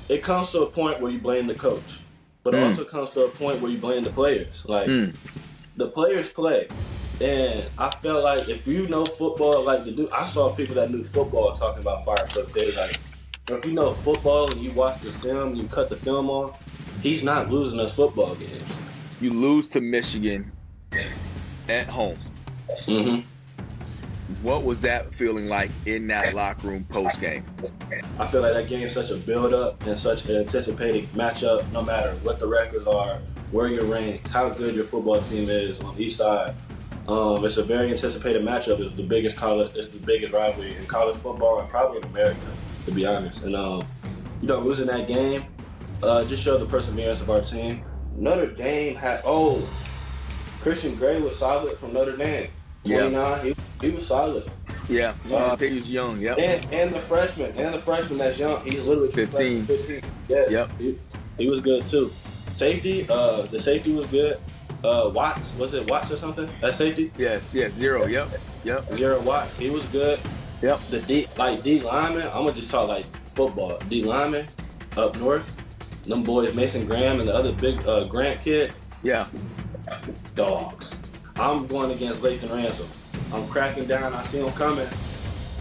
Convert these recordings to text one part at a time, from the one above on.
it comes to a point where you blame the coach, but it also comes to a point where you blame the players. Like the players play, and I felt like if you know football, like the dude, I saw people that knew football talking about fire Cliff David. Like if you know football and you watch the film, and you cut the film on, he's not losing us football games. You lose to Michigan at home. Mm-hmm. What was that feeling like in that locker room post game? I feel like that game is such a build-up and such an anticipated matchup. No matter what the records are, where you're ranked, how good your football team is on each side, it's a very anticipated matchup. It's the biggest rivalry in college football and probably in America, to be honest. And losing that game just showed the perseverance of our team. Notre Dame had Christian Gray was solid from Notre Dame. 29, yeah. He was solid. Yeah, I think he was young. Yep. And the freshman that's young, he's literally 15. 15. Yes. Yep. He was good too. Safety, the safety was good. Watts, was it Watts or something? That safety? Yes, 0. Yep. 0 Watts, he was good. Yep. The D lineman, I'm gonna just talk like football. D lineman up north, them boys Mason Graham and the other big Grant kid. Yeah. Dogs. I'm going against Lathan Ransom. I'm cracking down. I see him coming.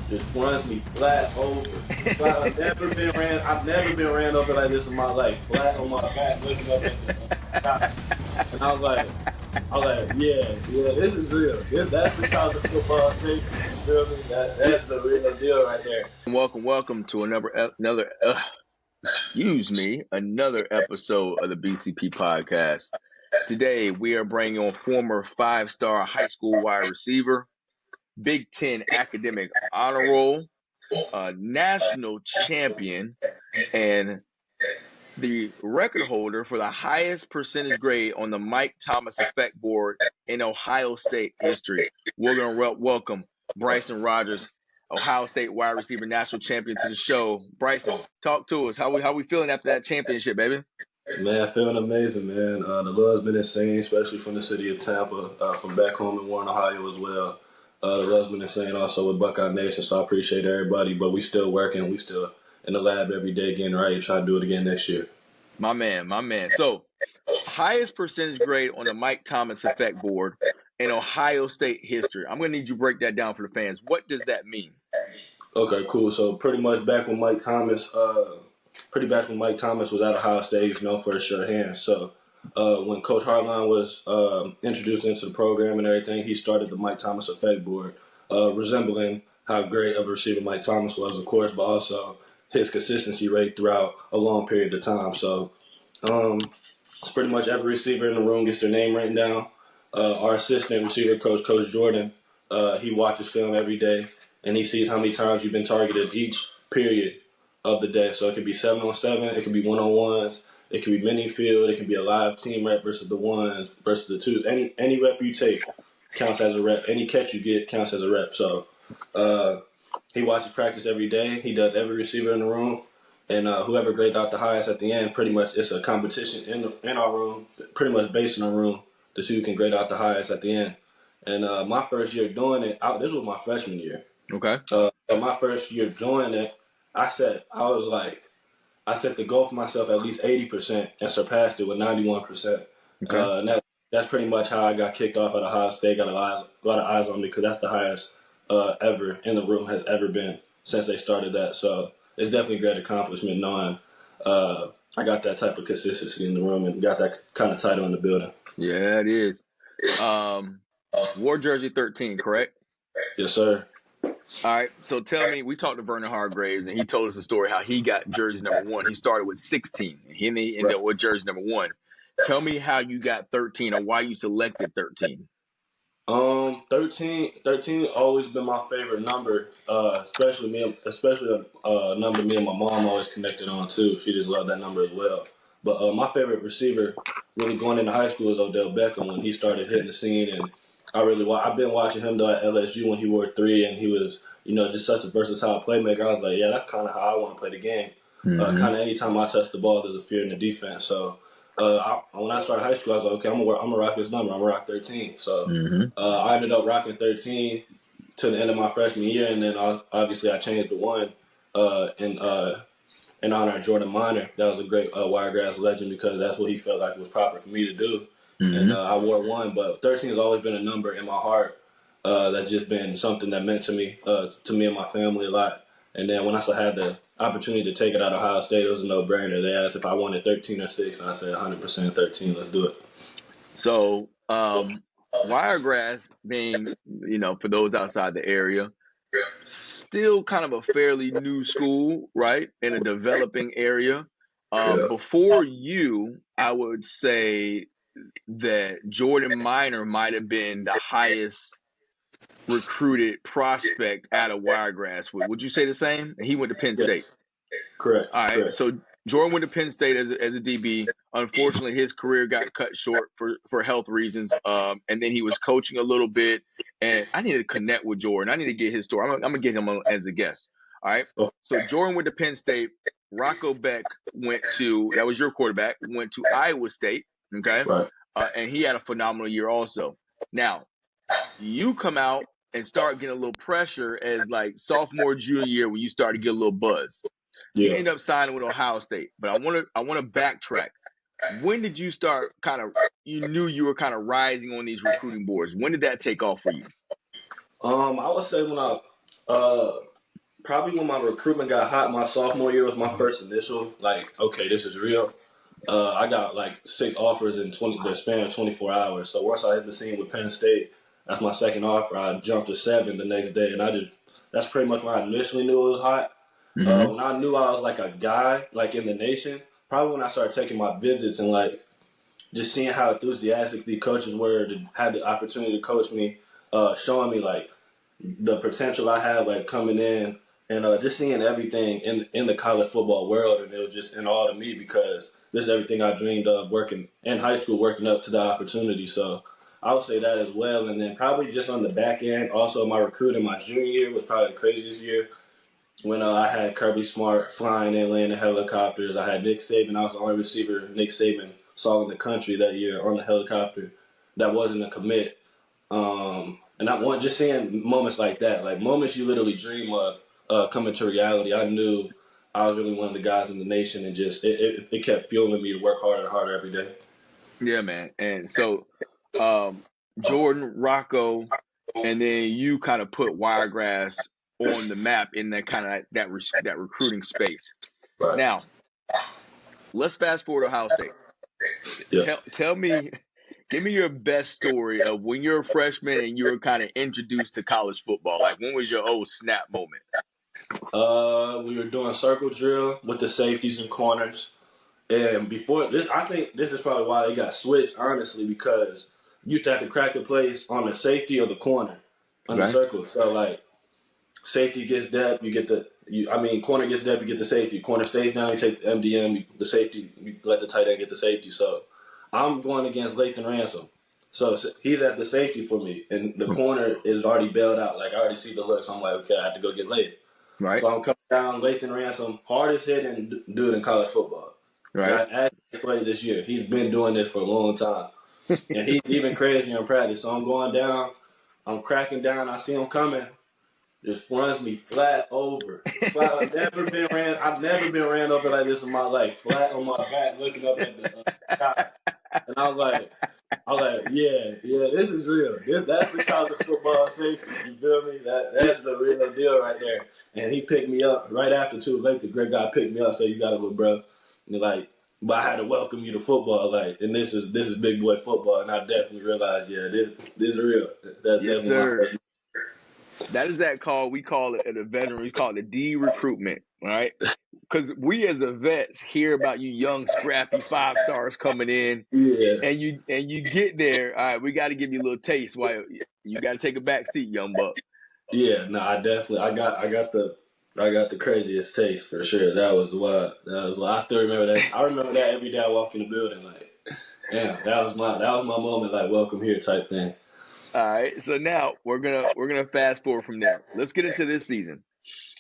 Just runs me flat over. I've never been ran over like this in my life. Flat on my back, looking up at the and I was like, yeah, this is real. That's the college football safety. You feel me? That's the real deal right there. Welcome to another episode of the BCP podcast. Today, we are bringing on former 5-star high school wide receiver, Big Ten academic honor roll, national champion, and the record holder for the highest percentage grade on the Mike Thomas Effect Board in Ohio State history. We're going to welcome Bryson Rodgers, Ohio State wide receiver national champion, to the show. Bryson, talk to us. How we feeling after that championship, baby? Man, feeling amazing, man. The love's been insane, especially from the city of Tampa, from back home in Warren, Ohio as well. The love's been insane also with Buckeye Nation, so I appreciate everybody. But we still working. We still in the lab every day getting ready to try to do it again next year. My man. So, highest percentage grade on the Mike Thomas Effect Board in Ohio State history. I'm going to need you to break that down for the fans. What does that mean? Okay, cool. So pretty much back when Mike Thomas was at Ohio State, he was known for his sure hands. So when Coach Hartline was introduced into the program and everything, he started the Mike Thomas Effect Board, resembling how great of a receiver Mike Thomas was, of course, but also his consistency rate throughout a long period of time. So it's pretty much every receiver in the room gets their name written down. Our assistant receiver coach, Coach Jordan, he watches film every day, and he sees how many times you've been targeted each period of the day. So it could be 7-on-7, it could be 1-on-1s, it could be mini field, it could be a live team rep versus the ones versus the twos. Any rep you take counts as a rep. Any catch you get counts as a rep. So he watches practice every day. He does every receiver in the room, and whoever grades out the highest at the end, pretty much it's a competition in our room, pretty much based in our room to see who can grade out the highest at the end. And my first year doing it, this was my freshman year. Okay. My first year doing it, I set the goal for myself at least 80% and surpassed it with 91%. Okay. And that's pretty much how I got kicked off at Ohio State. Got a lot of eyes on me because that's the highest ever in the room has ever been since they started that. So it's definitely a great accomplishment knowing I got that type of consistency in the room and got that kind of title in the building. Yeah, it is. Wore jersey 13, correct? Yes, sir. All right, so tell me, we talked to Vernon Hargraves, and he told us the story how he got jersey number 1. He started with 16, and he ended up with jersey number 1. Tell me how you got 13 or why you selected 13. 13 always been my favorite number, especially a number me and my mom always connected on too. She just loved that number as well. But my favorite receiver really going into high school was Odell Beckham when he started hitting the scene, and I've been watching him though at LSU when he wore 3, and he was, just such a versatile playmaker. I was like, yeah, that's kind of how I want to play the game. Mm-hmm. Kind of anytime I touch the ball, there's a fear in the defense. So when I started high school, I was like, okay, I'm gonna rock this number. I'm gonna rock 13. So I ended up rocking 13 to the end of my freshman year, and then obviously I changed to 1 in honor of Jordan Minor. That was a great Wiregrass legend because that's what he felt like was proper for me to do. And I wore 1, but 13 has always been a number in my heart. That's just been something that meant to me and my family a lot. And then when I still had the opportunity to take it out of Ohio State, it was a no-brainer. They asked if I wanted 13 or 6, and I said 100% 13. Let's do it. So, Wiregrass being, for those outside the area, still kind of a fairly new school, right, in a developing area. Before you, I would say that Jordan Minor might have been the highest recruited prospect out of Wiregrass. Would you say the same? He went to Penn State. Yes. Correct. All right. Correct. So Jordan went to Penn State as a DB. Unfortunately, his career got cut short for health reasons. And then he was coaching a little bit. And I need to connect with Jordan. I need to get his story. I'm going to get him on as a guest. All right. So Jordan went to Penn State. Rocco Beck that was your quarterback, went to Iowa State. Okay. Right. And he had a phenomenal year also. Now, you come out and start getting a little pressure as like sophomore, junior year when you start to get a little buzz. Yeah. You end up signing with Ohio State. But I want to backtrack. When did you start you knew you were kind of rising on these recruiting boards? When did that take off for you? I would say when probably when my recruitment got hot, my sophomore year was my first initial, like, okay, this is real. I got like 6 offers in the span of 24 hours. So once I hit the scene with Penn State, that's my second offer. I jumped to 7 the next day, and that's pretty much when I initially knew it was hot. When I knew I was like a guy, like in the nation, probably when I started taking my visits and like just seeing how enthusiastic the coaches were to have the opportunity to coach me, showing me like the potential I have like coming in, and just seeing everything in the college football world, and it was just in awe to me because this is everything I dreamed of working in high school, working up to the opportunity. So I would say that as well. And then probably just on the back end, also my recruiting my junior year was probably the craziest year when I had Kirby Smart flying in, landing helicopters. I had Nick Saban. I was the only receiver Nick Saban saw in the country that year on the helicopter that wasn't a commit. And I want just seeing moments like that, like moments you literally dream of coming to reality. I knew I was really one of the guys in the nation, and just it kept fueling me to work harder and harder every day. Yeah, man. And so Jordan, Rocco, and then you kind of put Wiregrass on the map in that kind of that recruiting space. Right. Now, let's fast forward to Ohio State. Yeah. Tell me, give me your best story of when you're a freshman and you were kind of introduced to college football. Like, when was your snap moment? We were doing circle drill with the safeties and corners. And before this, I think this is probably why they got switched, honestly, because you used to have to crack a place on the safety or the corner on the circle. So, like, safety gets depth, corner gets depth, you get the safety. Corner stays down, you take the MDM, the safety, you let the tight end get the safety. So, I'm going against Lathan Ransom. So, he's at the safety for me, and the corner is already bailed out. Like, I already see the look, so I'm like, okay, I have to go get Lathan. Right. So, I'm coming down, Lathan Ransom, hardest hitting dude in college football. Right. I actually played this year. He's been doing this for a long time. And he's even crazier in practice. So I'm going down. I'm cracking down. I see him coming. Just runs me flat over. I've never been ran over like this in my life. Flat on my back, looking up at the top. And I was like, yeah, this is real. That's the college football safety. You feel me? That's the real deal right there. And he picked me up right after too. Like, the great guy picked me up, said, "You got it, little bro." And like, but I had to welcome you to football, like, and this is big boy football, and I definitely realized, this is real. That's yes, definitely sir. That is that call. We call it at a veteran. We call it the recruitment, right? Because we as the vets hear about you young, scrappy 5-stars coming in, and you get there. All right, we got to give you a little taste. Why you got to take a back seat, young buck. Yeah, no, I got the craziest taste for sure. That was what I still remember that. I remember that every day I walk in the building. Like, damn, that was my moment. Like, welcome here type thing. All right, so now we're gonna fast forward from there. Let's get into this season.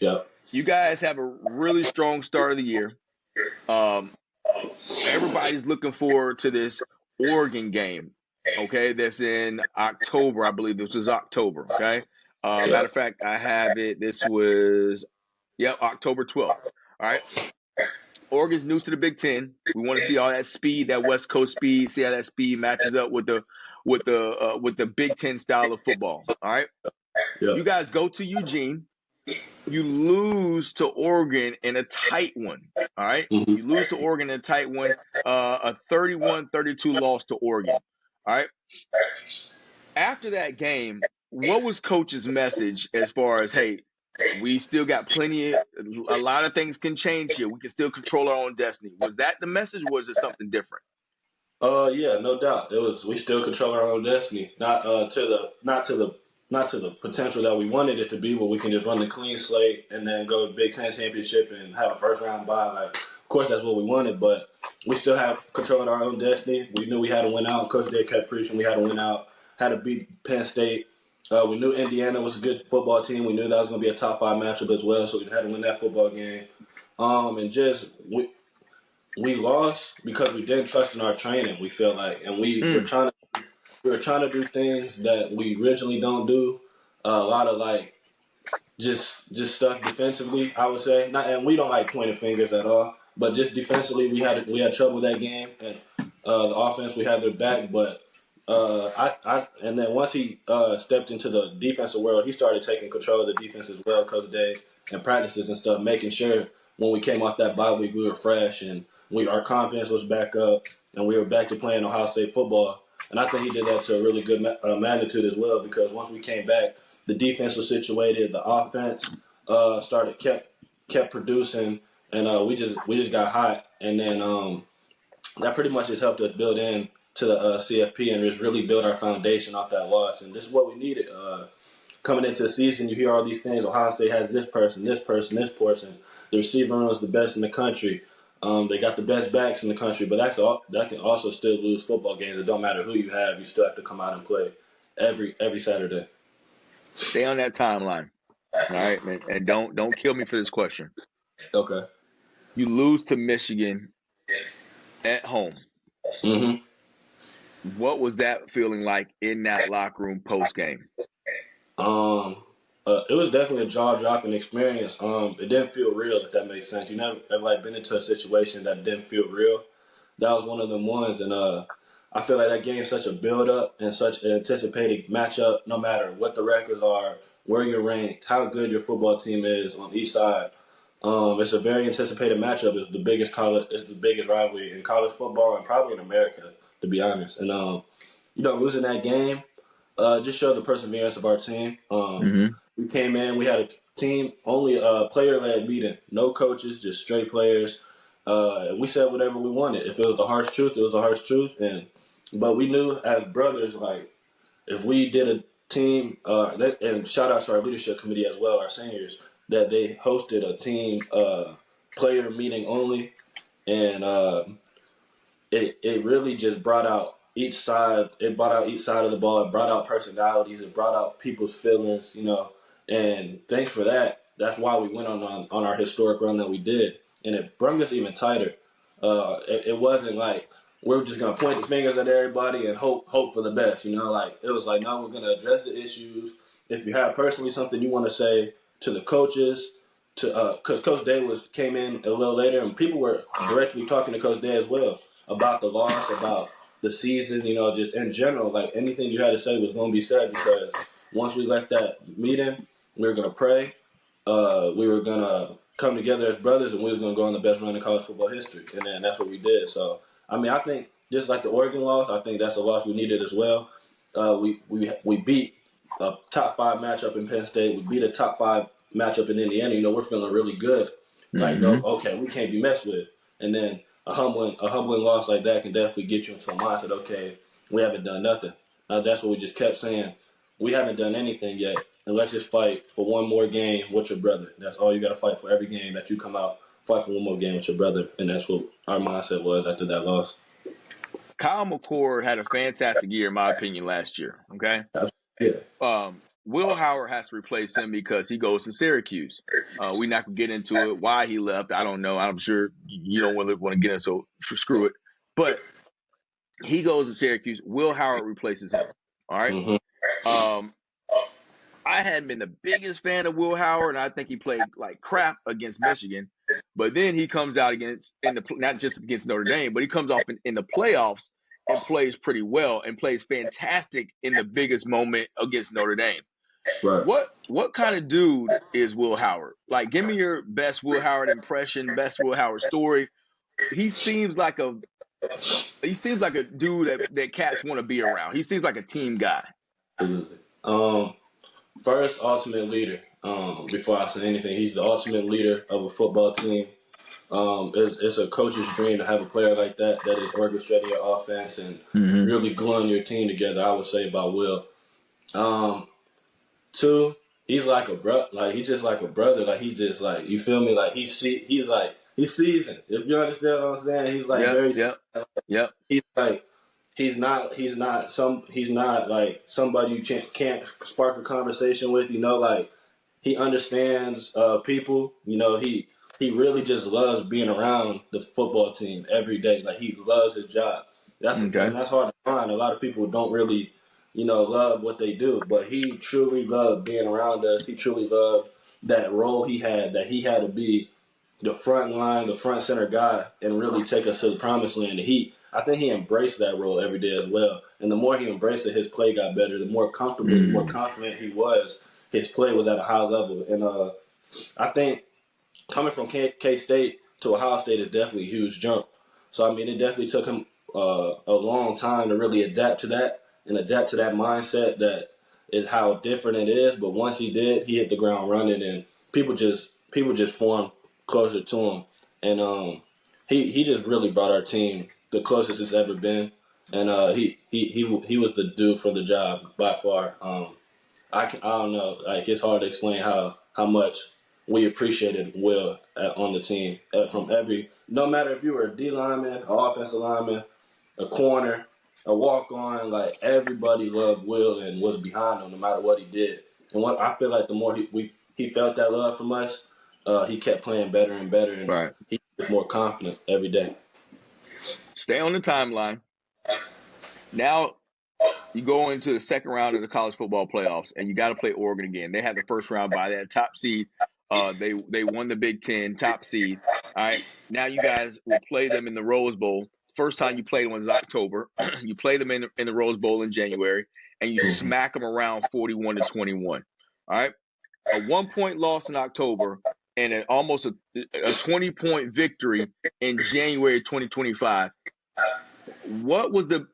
Yep. You guys have a really strong start of the year. Everybody's looking forward to this Oregon game. Okay, that's in October. I believe this was October. Okay. Matter of fact, I have it. This was October 12th. All right. Oregon's new to the Big Ten. We want to see all that speed, that West Coast speed. See how that speed matches up with the Big Ten style of football. All right, Yeah. you guys go to Eugene. You lose to Oregon in a tight one. All right, Mm-hmm. you lose to Oregon in a tight one. A 31-32 loss to Oregon. All right. After that game, what was Coach's message as far as, hey, we still got a lot of things can change here. We can still control our own destiny. Was that the message, or was it something different? Yeah, no doubt. It was. We still control our own destiny, not to the potential that we wanted it to be, where we can just run the clean slate and then go to Big Ten championship and have a first round bye. Like, of course, that's what we wanted, but we still have control of our own destiny. We knew we had to win out. Coach Day kept preaching we had to win out. Had to beat Penn State. We knew Indiana was a good football team. We knew that was going to be a top 5 matchup as well, so we had to win that football game. And just we lost because we didn't trust in our training. We felt like, and we were trying to do things that we originally don't do. A lot of like just stuff defensively, I would say. Not, and we don't like pointing fingers at all, but just defensively, we had trouble that game, and the offense we had their back. But and then once he stepped into the defensive world, he started taking control of the defense as well, Coach Day, and practices and stuff, making sure when we came off that bye week we were fresh and our confidence was back up, and we were back to playing Ohio State football. And I think he did that to a really good magnitude as well, because once we came back, the defense was situated, the offense kept producing, and we just got hot. And then that pretty much just helped us build in to the CFP and just really build our foundation off that loss. And this is what we needed. Coming into the season, you hear all these things. Ohio State has this person, this person, this person. The receiver room is the best in the country. They got the best backs in the country, but that can also still lose football games. It don't matter who you have, you still have to come out and play every Saturday. Stay on that timeline, all right, man, and don't kill me for this question. Okay. You lose to Michigan at home. Mm-hmm. What was that feeling like in that locker room post game? It was definitely a jaw-dropping experience. It didn't feel real, if that makes sense. You never like been into a situation that didn't feel real. That was one of them ones, and I feel like that game is such a build-up and such an anticipated matchup. No matter what the records are, where you're ranked, how good your football team is on each side, it's a very anticipated matchup. It's the biggest rivalry in college football and probably in America, to be honest. And losing that game just showed the perseverance of our team. We came in, we had a team, only a player-led meeting. No coaches, just straight players. We said whatever we wanted. If it was the harsh truth, it was the harsh truth. But we knew as brothers, like, if we did a team, and shout out to our leadership committee as well, our seniors, that they hosted a team player meeting only. And it really just brought out each side. It brought out each side of the ball. It brought out personalities. It brought out people's feelings, And thanks for that. That's why we went on our historic run that we did. And it brought us even tighter. It wasn't like we're just going to point the fingers at everybody and hope for the best. It was like, no, we're going to address the issues. If you have personally something you want to say to the coaches, because Coach Day came in a little later, and people were directly talking to Coach Day as well about the loss, about the season, just in general. Like, anything you had to say was going to be said, because once we left that meeting, we were going to pray. We were going to come together as brothers, and we was going to go on the best run in college football history. And then that's what we did. So, I think just like the Oregon loss, I think that's a loss we needed as well. We beat a top 5 matchup in Penn State. We beat a top 5 matchup in Indiana. We're feeling really good. Like, no, okay, we can't be messed with. And then a humbling loss like that can definitely get you into a mindset, okay, we haven't done nothing. Now, that's what we just kept saying. We haven't done anything yet, and let's just fight for one more game with your brother. That's all you got to fight for. Every game that you come out, fight for one more game with your brother, and that's what our mindset was after that loss. Kyle McCord had a fantastic year, in my opinion, last year, okay? Yeah. Will Howard has to replace him because he goes to Syracuse. We're not going to get into it. Why he left, I don't know. I'm sure you don't really want to get into it, so screw it. But he goes to Syracuse. Will Howard replaces him, all right? Mm-hmm. I hadn't been the biggest fan of Will Howard, and I think he played like crap against Michigan. But then he comes out not just against Notre Dame, but he comes off in the playoffs and plays pretty well and plays fantastic in the biggest moment against Notre Dame. Right. What kind of dude is Will Howard? Like, give me your best Will Howard impression, best Will Howard story. He seems like a dude that cats want to be around. He seems like a team guy. Absolutely. First, ultimate leader. Before I say anything, he's the ultimate leader of a football team. It's a coach's dream to have a player like that is orchestrating your offense and really gluing your team together. I would say about Will. Two, he's like a bro. Like he's just like a brother. Like he just like you feel me. Like he's seasoned. If you understand what I'm saying, he's like Yep. He's like he's not like somebody you can't spark a conversation with. You know, like he understands people. You know, he really just loves being around the football team every day. Like he loves his job. And that's hard to find. A lot of people don't really, love what they do. But he truly loved being around us. He truly loved that role he had to be the front line, the front center guy, and really take us to the promised land. And I think he embraced that role every day as well. And the more he embraced it, his play got better. The more comfortable, the more confident he was, his play was at a high level. And I think coming from K-State to Ohio State is definitely a huge jump. So, I mean, it definitely took him a long time to really adapt to that and adapt to that mindset that is how different it is. But once he did, he hit the ground running, and people just formed closer to him. And he just really brought our team the closest it's ever been. And he was the dude for the job by far. I don't know. Like, it's hard to explain how much we appreciated Will on the team no matter if you were a D lineman, an offensive lineman, a corner, a walk-on, like everybody loved Will and was behind him no matter what he did. And I feel like the more he felt that love from us, he kept playing better and better, and he was more confident every day. Stay on the timeline. Now you go into the second round of the college football playoffs, and you got to play Oregon again. They had the first round bye. They had top seed. They won the Big Ten, top seed. All right. Now you guys will play them in the Rose Bowl. First time you played them was October. You play them in the Rose Bowl in January, and you smack them around 41-21. All right. A 1-point loss in October and almost a 20-point victory in January 2025. What was the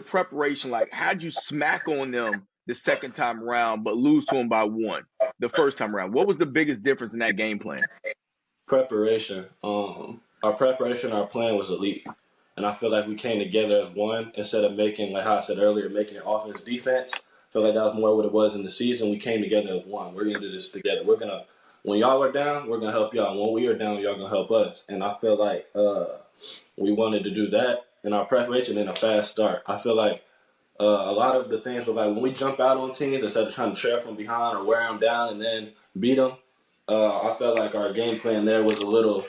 preparation like? How'd you smack on them the second time around but lose to them by 1 the first time around? What was the biggest difference in that game plan? Preparation. Our preparation, our plan was elite. And I feel like we came together as one instead of making, like how I said earlier, making it offense defense. I feel like that was more what it was in the season. We came together as one. We're going to do this together. When y'all are down, we're going to help y'all. And when we are down, y'all going to help us. And I feel like we wanted to do that in our preparation and a fast start. I feel like a lot of the things were like when we jump out on teams, instead of trying to trail from behind or wear them down and then beat them, I felt like our game plan there was a little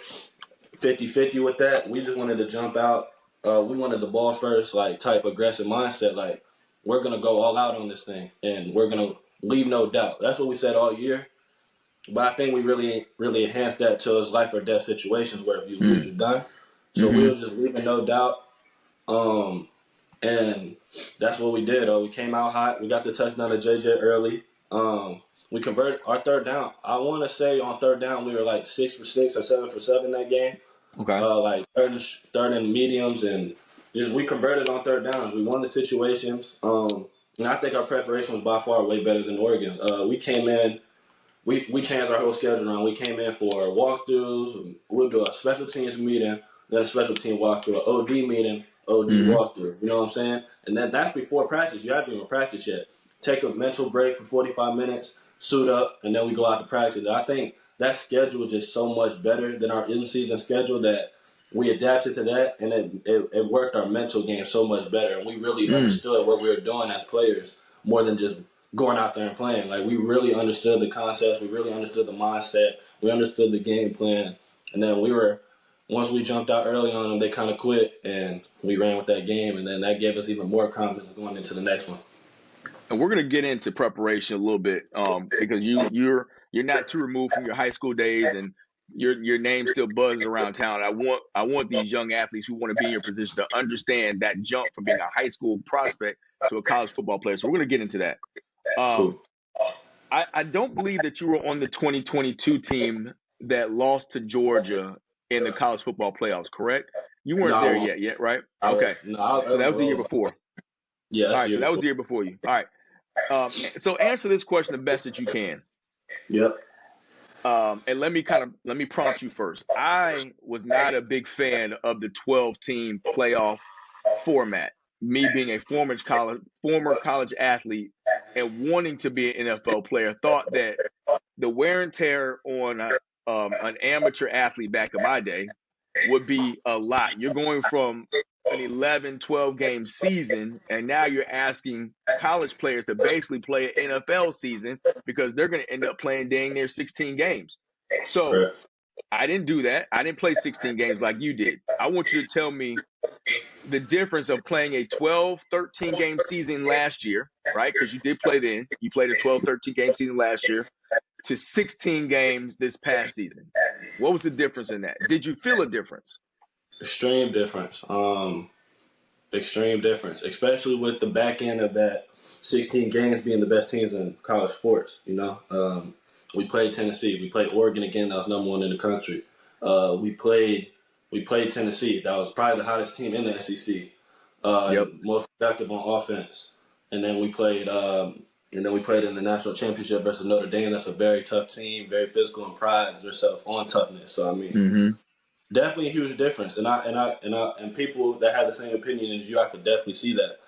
50-50 with that. We just wanted to jump out. We wanted the ball first, like type aggressive mindset. Like we're gonna go all out on this thing, and we're gonna leave no doubt. That's what we said all year. But I think we really enhanced that to us life or death situations where if you lose, you're done. So we were just leaving no doubt. And that's what we did. We came out hot. We got the touchdown to JJ early. We converted our third down. I want to say on third down we were like 6 for 6 or 7 for 7 that game. Okay. Like third and mediums, and just we converted on third downs. We won the situations. And I think our preparation was by far way better than Oregon's. We came in. We changed our whole schedule around. We came in for walkthroughs. We'll do a special teams meeting, then a special team walkthrough, an OD meeting, OD walkthrough. You know what I'm saying? And then that's before practice. You haven't even practiced yet. Take a mental break for 45 minutes, suit up, and then we go out to practice. And I think that schedule is just so much better than our in-season schedule that we adapted to that, and it worked our mental game so much better. And we really understood what we were doing as players more than just going out there and playing. Like, we really understood the concepts. We really understood the mindset. We understood the game plan. And then once we jumped out early on them, they kind of quit, and we ran with that game. And then that gave us even more confidence going into the next one. And we're going to get into preparation a little bit because you're you're not too removed from your high school days, and your name still buzzes around town. I want these young athletes who want to be in your position to understand that jump from being a high school prospect to a college football player. So we're going to get into that. Cool. I don't believe that you were on the 2022 team that lost to Georgia in the college football playoffs, correct? You weren't there yet, right? Okay. So that was the year before. Yeah, all right. So that was the year before you. All right. So answer this question the best that you can. Yep. And let me prompt you first. I was not a big fan of the 12-team playoff format. Me being a former college athlete and wanting to be an NFL player, thought that the wear and tear on an amateur athlete back in my day would be a lot. You're going from an 11, 12 game season, and now you're asking college players to basically play an NFL season because they're going to end up playing dang near 16 games. So Correct. I didn't do that. I didn't play 16 games like you did. I want you to tell me the difference of playing a 12, 13 game season last year, right? Because you did play then. You played a 12, 13 game season last year to 16 games this past season. What was the difference in that? Did you feel a difference? Extreme difference. Extreme difference, especially with the back end of that 16 games being the best teams in college sports. We played Tennessee. We played Oregon again. That was number one in the country. We played Tennessee. That was probably the hottest team in the SEC. Most productive on offense. And then we played. In the national championship versus Notre Dame. That's a very tough team, very physical and prides themselves on toughness. So I mean, definitely a huge difference. And people that have the same opinion as you, I could definitely see that.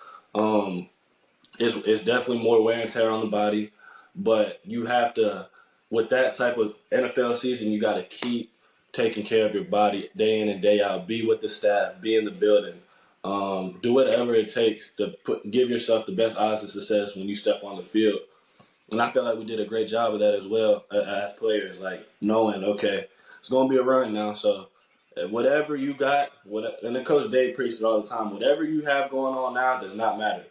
It's definitely more wear and tear on the body, but you have to, with that type of NFL season, you got to keep taking care of your body day in and day out. Be with the staff, be in the building. Do whatever it takes to give yourself the best odds of success when you step on the field. And I feel like we did a great job of that as well as players, like knowing, okay, it's going to be a run now. So whatever you got, and the Coach Dave preaches it all the time, whatever you have going on now does not matter.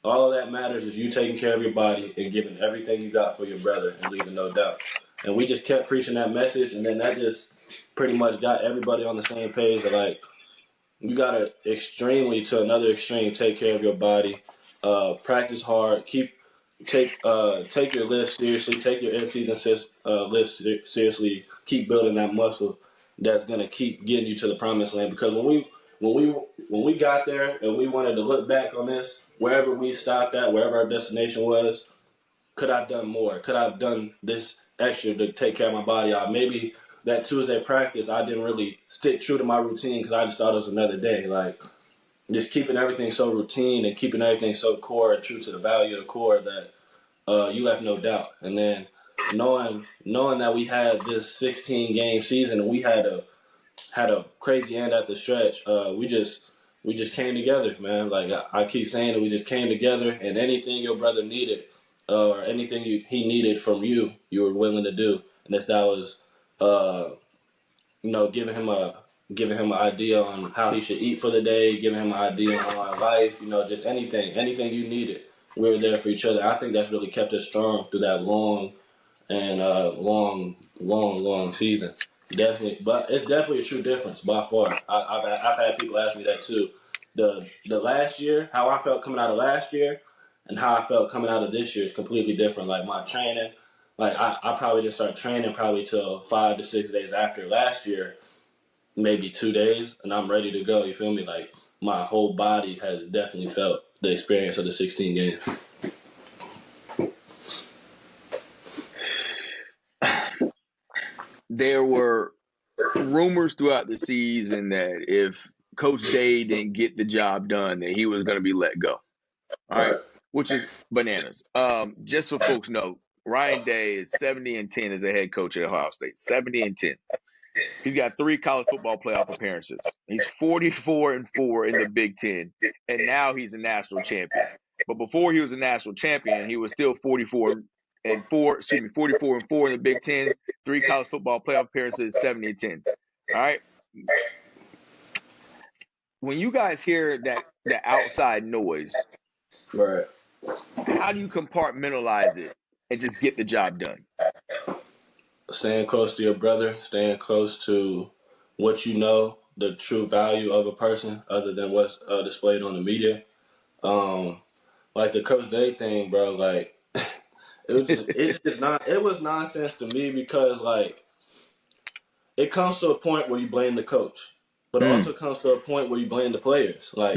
All of that matters is you taking care of your body and giving everything you got for your brother and leaving no doubt. And we just kept preaching that message, and then that just pretty much got everybody on the same page that, like, you got to to another extreme, take care of your body, practice hard, take your lift seriously, take your in-season lift seriously, keep building that muscle that's going to keep getting you to the promised land. Because when we got there and we wanted to look back on this, wherever we stopped at, wherever our destination was, could I have done more? Could I have done this extra to take care of my body? Maybe that Tuesday practice, I didn't really stick true to my routine because I just thought it was another day. Like, just keeping everything so routine and keeping everything so core and true to the value of the core that you left no doubt. And then knowing that we had this 16-game season and we had a crazy end at the stretch, we just came together, man. Like I keep saying that we just came together, and anything your brother needed or anything he needed from you, you were willing to do. And if that was, giving him an idea on how he should eat for the day, giving him an idea on life, just anything you needed, we were there for each other. I think that's really kept us strong through that long season. Definitely, but it's definitely a true difference by far. I've had people ask me that too. The last year, how I felt coming out of last year, and how I felt coming out of this year is completely different. Like my training, like I probably didn't start training probably till 5 to 6 days after last year, maybe 2 days, and I'm ready to go. You feel me? Like my whole body has definitely felt the experience of the 16 games. There were rumors throughout the season that if Coach Day didn't get the job done, that he was going to be let go. All right, which is bananas. Just so folks know, Ryan Day is 70-10 as a head coach at Ohio State. 70-10. He's got 3 college football playoff appearances. He's 44-4 in the Big Ten, and now he's a national champion. But before he was a national champion, he was still 44-4 in the Big Ten, 3 college football playoff appearances, 70-10. All right. When you guys hear the outside noise, right? How do you compartmentalize it and just get the job done? staying close to your brother, staying close to what you know, the true value of a person, other than what's displayed on the media. Um, like the Coach Day thing, bro. Like it was nonsense to me because like it comes to a point where you blame the coach, but it also comes to a point where you blame the players. Like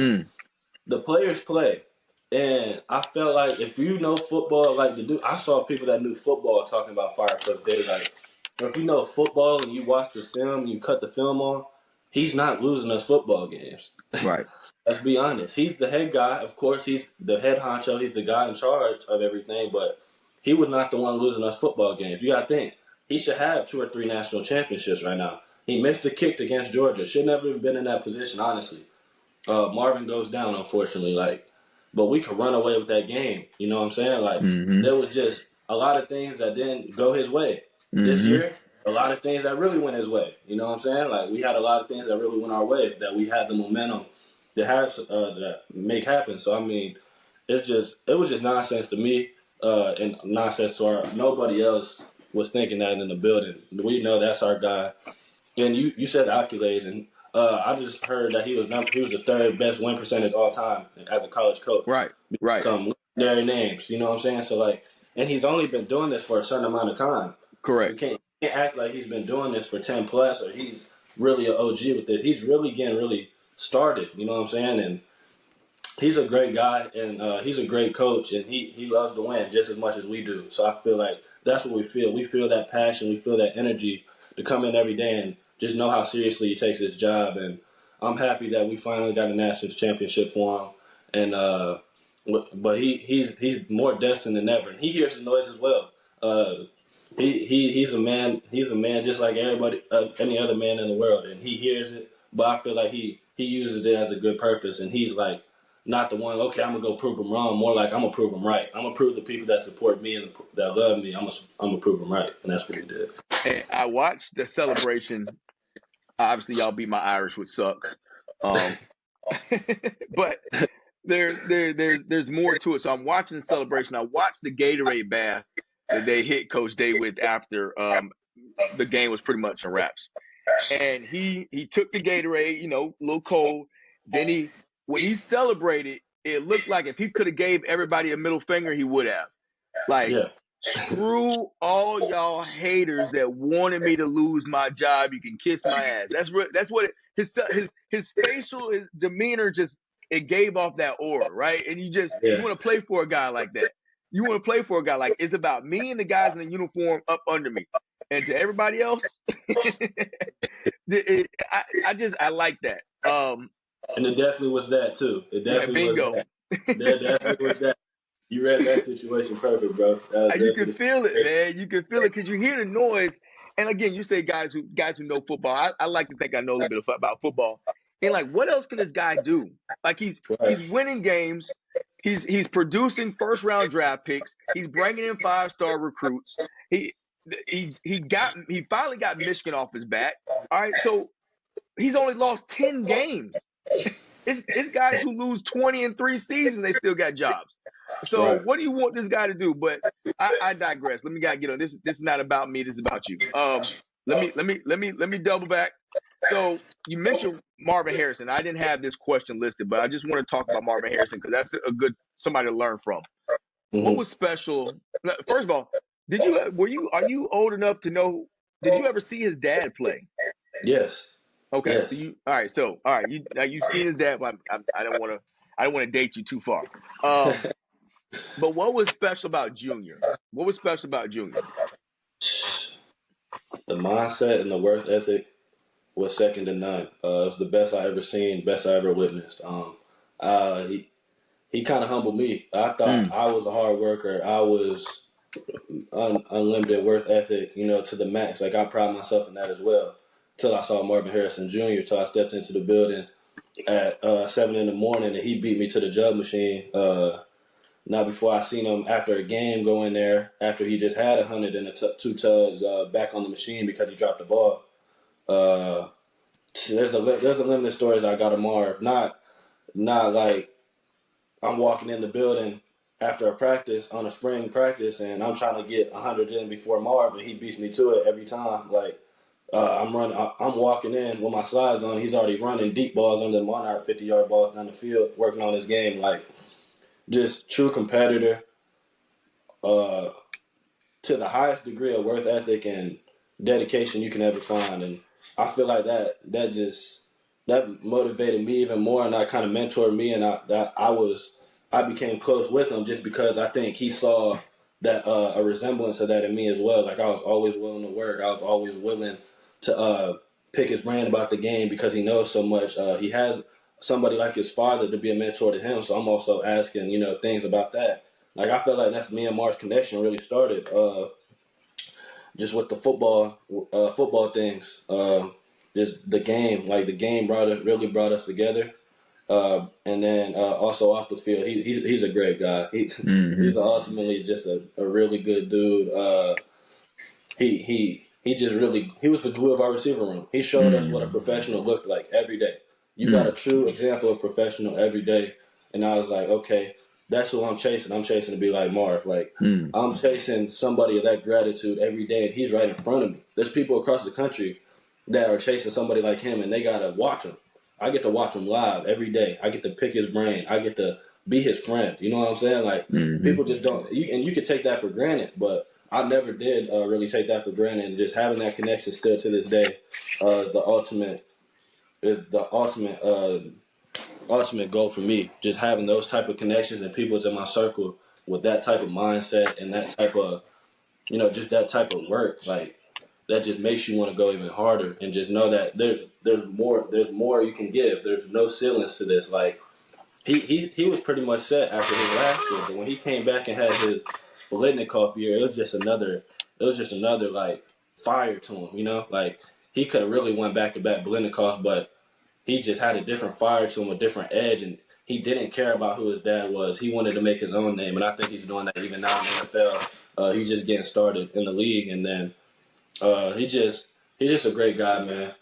the players play. And I felt like if you know football, like the dude, I saw people that knew football talking about fire Coach Day. Like, if you know football and you watch the film and you cut the film on, he's not losing us football games. Right. Let's be honest. He's the head guy. Of course, he's the head honcho. He's the guy in charge of everything. But he was not the one losing us football games. You got to think. He should have 2 or 3 national championships right now. He missed a kick against Georgia. Should never have been in that position, honestly. Marvin goes down, unfortunately. But we could run away with that game. You know what I'm saying? Like, there was just a lot of things that didn't go his way. This year, a lot of things that really went his way. You know what I'm saying? Like, we had a lot of things that really went our way, that we had the momentum to have that make happen. So, I mean, it was just nonsense to me and nonsense to nobody else was thinking that in the building. We know that's our guy. And you said accolades, and I just heard that he was the 3rd best win percentage all time as a college coach. Right. Some legendary names, you know what I'm saying? So like, and he's only been doing this for a certain amount of time. Correct. You can't act like he's been doing this for 10 plus, or he's really an OG with it. He's really getting really started. You know what I'm saying? And he's a great guy, and he's a great coach, and he loves to win just as much as we do. So I feel like that's what we feel. We feel that passion. We feel that energy to come in every day and just know how seriously he takes his job. And I'm happy that we finally got a national championship for him. And but he's more destined than ever. And he hears the noise as well. He's a man. He's a man just like everybody, any other man in the world, and he hears it. But I feel like he uses it as a good purpose, and he's like not the one. Okay, I'm gonna go prove him wrong. More like I'm gonna prove him right. I'm gonna prove the people that support me and that love me. I'm gonna prove him right, and that's what he did. And I watched the celebration. Obviously, y'all beat my Irish, which sucks. But there's more to it. So I'm watching the celebration. I watched the Gatorade bath that they hit Coach Day with after the game was pretty much in wraps. And he took the Gatorade, a little cold. Then when he celebrated, it looked like if he could have gave everybody a middle finger, he would have. Like, Yeah. Screw all y'all haters that wanted me to lose my job. You can kiss my ass. That's what his facial, his demeanor it gave off that aura, right? And you want to play for a guy like that. You want to play for a guy like it's about me and the guys in the uniform up under me, and to everybody else, I like that. And it definitely was that too. It definitely was that. There definitely was that. You read that situation perfect, bro. You can feel it, man. You can feel it because you hear the noise. And again, you say guys who know football. I like to think I know a little bit about football. And like, what else can this guy do? Like he's winning games. He's producing 1st-round draft picks. He's bringing in 5-star recruits. He finally got Michigan off his back. All right, so he's only lost 10 games. It's guys who lose 20 in 3 seasons, they still got jobs. So what do you want this guy to do? But I digress. Let me get on this. This is not about me. This is about you. Let me double back. So you mentioned Marvin Harrison. I didn't have this question listed, but I just want to talk about Marvin Harrison because that's a good somebody to learn from. Mm-hmm. What was special? First of all, are you old enough to know? Did you ever see his dad play? Yes. Okay. Yes. So you've seen his dad. I don't want to date you too far. But what was special about Junior? What was special about Junior? The mindset and the work ethic was second to none. It was the best I ever seen, best I ever witnessed. He kind of humbled me. I thought I was a hard worker. I was unlimited work ethic, to the max. Like I pride myself in that as well. Till I saw Marvin Harrison Jr. Till I stepped into the building at 7 in the morning and he beat me to the jug machine. Not before I seen him after a game go in there after he just had 100 and 2 tugs back on the machine because he dropped the ball. There's a limited stories I got of Marv. Not like I'm walking in the building after a practice on a spring practice, and I'm trying to get 100 in before Marv, and he beats me to it every time. Like I'm walking in with my slides on. He's already running deep balls under the Monarch, 50-yard balls down the field, working on his game. Like just true competitor. Uh, to the highest degree of work ethic and dedication you can ever find. And I feel like that motivated me even more, and that kind of mentored me, and I became close with him just because I think he saw that a resemblance of that in me as well. Like I was always willing to work. I was always willing to pick his brain about the game because he knows so much. He has somebody like his father to be a mentor to him, so I'm also asking things about that. Like I feel like that's me and Mark's connection really started just with the football things. Just the game, like the game really brought us together. And then also off the field, he's a great guy. He's ultimately just a really good dude. He was the glue of our receiver room. He showed us what a professional looked like every day. You got a true example of professional every day. And I was like, okay, that's who I'm chasing. I'm chasing to be like Marv. Like I'm chasing somebody of that gratitude every day, and he's right in front of me. There's people across the country that are chasing somebody like him, and they gotta watch him. I get to watch him live every day. I get to pick his brain. I get to be his friend. You know what I'm saying? Like people just don't. And you could take that for granted, but I never did really take that for granted. And just having that connection still to this day is the ultimate goal for me. Just having those type of connections and people in my circle with that type of mindset and that type of just that type of work. Like that just makes you want to go even harder and just know that there's more you can give. There's no ceilings to this. Like he was pretty much set after his last year, but when he came back and had his Bolitnikoff year, it was just another like fire to him. Like he could have really went back to back Bolitnikoff, but he just had a different fire to him, a different edge, and he didn't care about who his dad was. He wanted to make his own name, and I think he's doing that even now in the NFL. He's just getting started in the league, and then he's just a great guy, man.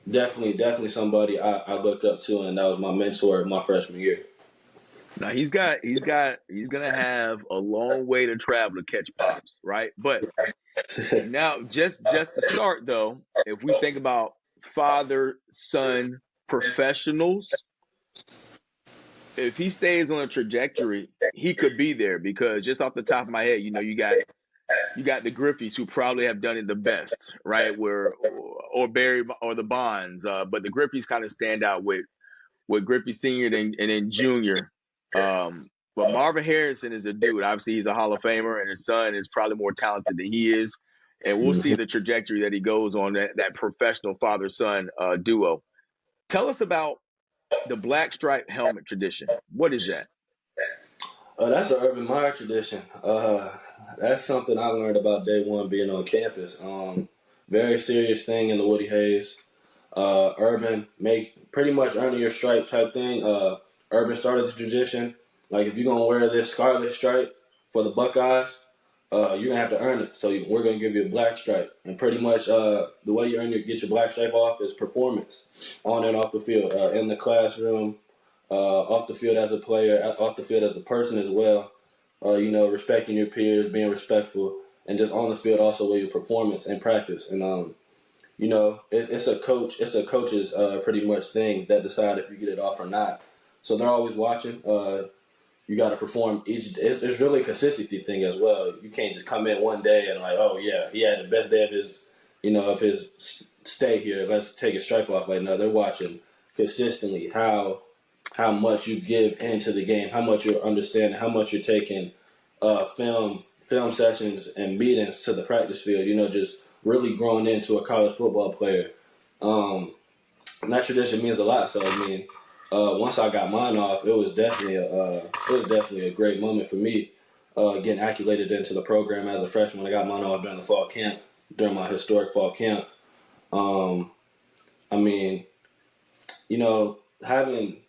Definitely somebody I looked up to, and that was my mentor my freshman year. Now he's gonna have a long way to travel to catch Pops, right? But now just to start though, if we think about father-son professionals, if he stays on a trajectory, he could be there because just off the top of my head, you got the Griffeys who probably have done it the best, right? Or Barry or the Bonds, but the Griffeys kind of stand out with Griffey Sr. and then Jr. But Marvin Harrison is a dude. Obviously, he's a Hall of Famer, and his son is probably more talented than he is. And we'll see the trajectory that he goes on, that professional father-son duo. Tell us about the black stripe helmet tradition. What is that? That's an Urban Meyer tradition. That's something I learned about day one being on campus. Very serious thing in the Woody Hayes. Urban pretty much earning your stripe type thing. Urban started the tradition. Like if you're gonna wear this scarlet stripe for the Buckeyes, you're gonna have to earn it. So we're gonna give you a black stripe, and pretty much the way you get your black stripe off is performance on and off the field, in the classroom, off the field as a player, off the field as a person as well. Respecting your peers, being respectful, and just on the field also with your performance and practice. And it's a coach's pretty much thing that decide if you get it off or not. So they're always watching. You got to perform each. It's really a consistency thing as well. You can't just come in one day and like, oh yeah, he had the best day of his stay here. Let's take his stripe off. Like no, they're watching consistently how much you give into the game, how much you're understanding, how much you're taking film sessions and meetings to the practice field. Just really growing into a college football player. And that tradition means a lot. So I mean. Once I got mine off, it was definitely a great moment for me, getting acclimated into the program as a freshman. I got mine off during the fall camp, during my historic fall camp. I mean, having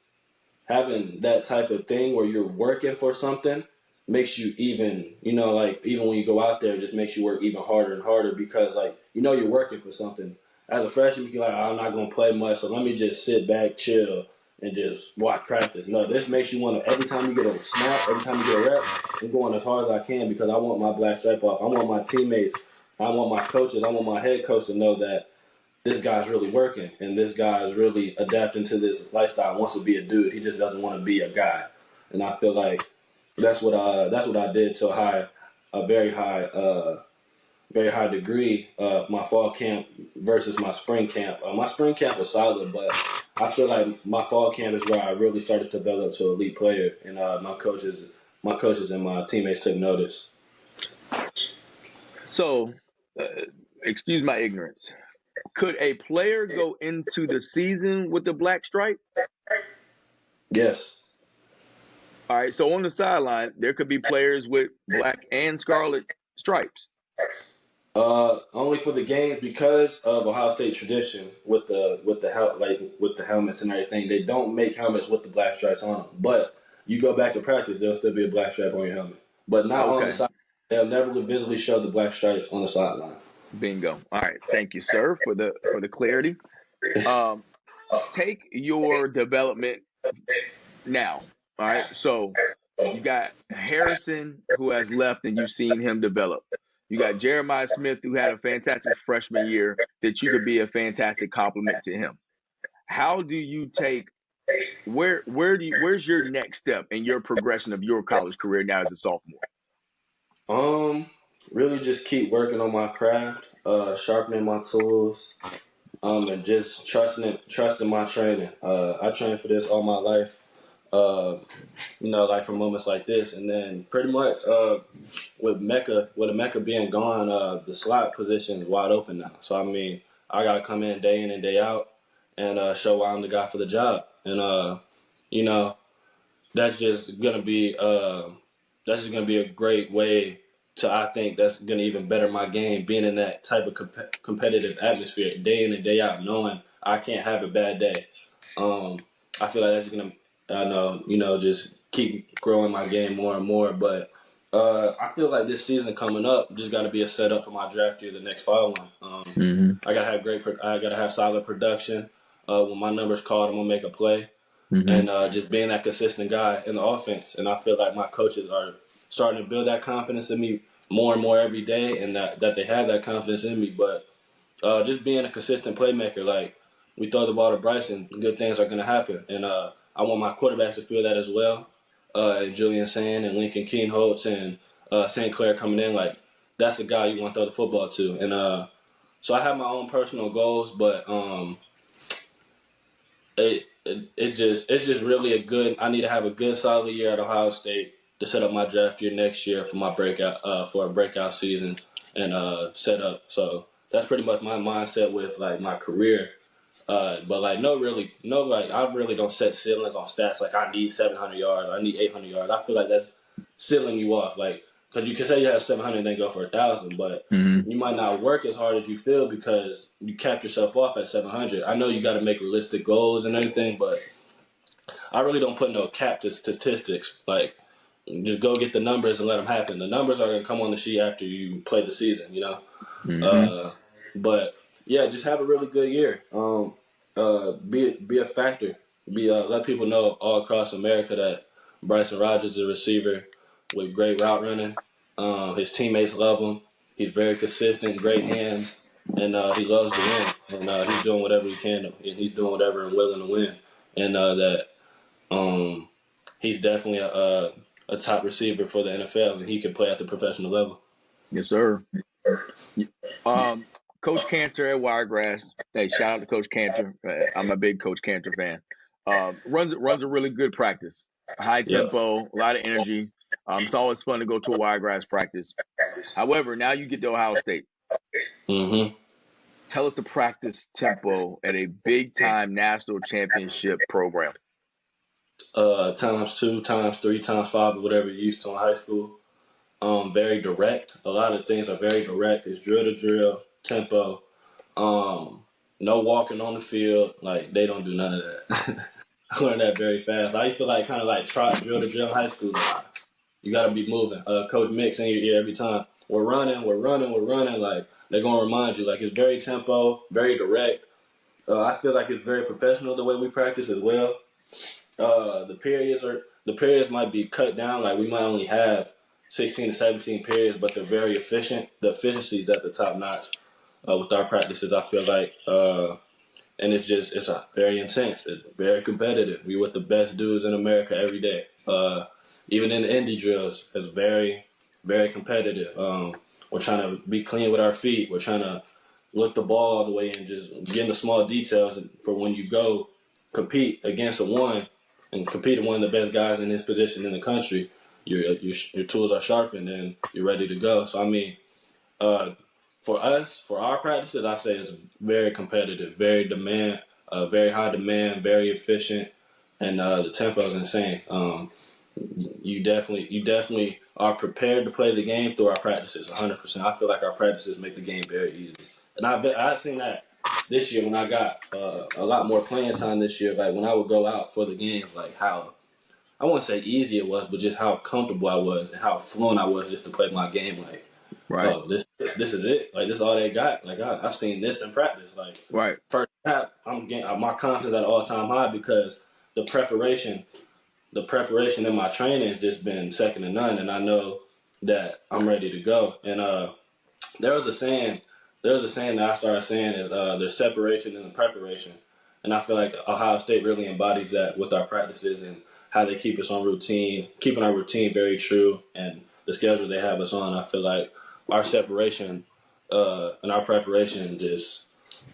that type of thing where you're working for something makes you even when you go out there, it just makes you work even harder and harder because you're working for something. As a freshman, you can I'm not going to play much, so let me just sit back, chill, and just watch practice. No, this makes you want to, every time you get a snap, every time you get a rep, I'm going as hard as I can because I want my black stripe off. I want my teammates, I want my coaches, I want my head coach to know that this guy's really working and this guy is really adapting to this lifestyle and wants to be a dude. He just doesn't want to be a guy. And I feel like that's what I did to a very high degree of my fall camp versus my spring camp. My spring camp was solid, but I feel like my fall camp is where I really started to develop to an elite player, and my coaches and my teammates took notice. So, excuse my ignorance. Could a player go into the season with the black stripe? Yes. All right. So on the sideline, there could be players with black and scarlet stripes. Only for the game because of Ohio State tradition with the helmets and everything. They don't make helmets with the black stripes on them. But you go back to practice, there'll still be a black stripe on your helmet, but not on the side. They'll never visibly show the black stripes on the sideline. Bingo. All right. Thank you, sir, for the clarity. Take your development now. All right. So you got Harrison, who has left, and you've seen him develop. You got Jeremiah Smith, who had a fantastic freshman year that you could be a fantastic compliment to him. How do you take where's your next step in your progression of your college career now as a sophomore? Really just keep working on my craft, sharpening my tools, and just trusting my training. I trained for this all my life. Like for moments like this, and then pretty much with Mecca being gone, the slot position is wide open now. So I mean, I gotta come in and day out, and show why I'm the guy for the job. And that's just gonna be a great way to, I think that's gonna even better my game, being in that type of competitive atmosphere day in and day out, knowing I can't have a bad day. I feel like that's gonna just keep growing my game more and more. But I feel like this season coming up just got to be a setup for my draft year, the next following. I gotta have solid production. When my number's called, I'm gonna make a play, and just being that consistent guy in the offense. And I feel like my coaches are starting to build that confidence in me more and more every day, and that they have that confidence in me. But just being a consistent playmaker, like we throw the ball to Bryson, good things are gonna happen, and I want my quarterbacks to feel that as well. And Julian Sand and Lincoln Keenholz and St. Clair coming in, like that's the guy you want to throw the football to. And so I have my own personal goals, but it's just really a good. I need to have a good solid year at Ohio State to set up my draft year next year for my breakout season and set up. So that's pretty much my mindset with like my career. But I really don't set ceilings on stats. Like I need 700 yards, I need 800 yards. I feel like that's sealing you off. Like, because you can say you have 700 and then go for 1,000, but you might not work as hard as you feel because you cap yourself off at 700. I know you got to make realistic goals and everything, but I really don't put no cap to statistics. Like, just go get the numbers and let them happen. The numbers are going to come on the sheet after you play the season, But yeah, just have a really good year. Be a factor. Let people know all across America that Bryson Rodgers is a receiver with great route running. His teammates love him. He's very consistent, great hands, and he loves to win. And he's doing whatever he can, and he's doing whatever and willing to win. And he's definitely a top receiver for the NFL, and he can play at the professional level. Yes, sir. Coach Cantor at Wiregrass. Hey, shout out to Coach Cantor. I'm a big Coach Cantor fan. Runs a really good practice. High tempo, a lot of energy. It's always fun to go to a Wiregrass practice. However, now you get to Ohio State. Tell us the practice tempo at a big-time national championship program. Times 2, times 3, times 5, or whatever you're used to in high school. Very direct. A lot of things are very direct. It's drill to drill, tempo. No walking on the field. Like, they don't do none of that. I learned that very fast. I used to kind of trot drill to drill in high school. You got to be moving. Coach Mix in your ear every time. We're running. Like, they're going to remind you. Like, it's very tempo, very direct. I feel like it's very professional the way we practice as well. The periods might be cut down. Like we might only have 16 to 17 periods, but they're very efficient. The efficiency is at the top notch with our practices. I feel like, and it's a very intense. It's very competitive. We with the best dudes in America every day. Even in the indie drills, it's very, very competitive. We're trying to be clean with our feet. We're trying to look the ball all the way and just get the small details for when you go compete against and compete with one of the best guys in his position in the country. Your tools are sharpened and you're ready to go. So I mean, for us, for our practices, I say it's very competitive, very high demand, very efficient, and the tempo is insane. You definitely are prepared to play the game through our practices, 100%. I feel like our practices make the game very easy, and I've seen that this year when I got a lot more playing time this year. Like when I would go out for the games, like how I wouldn't say easy it was, but just how comfortable I was and how fluent I was just to play my game. Like, Right. oh, this is it. Like this is all they got. Like I've seen this in practice. Like Right. first half, I'm getting my confidence at an all time high because the preparation in my training has just been second to none, and I know that I'm ready to go. And there was a saying that I started saying is there's separation in the preparation, and I feel like Ohio State really embodies that with our practices and how they keep us on routine, keeping our routine very true, and the schedule they have us on. I feel like our separation and our preparation just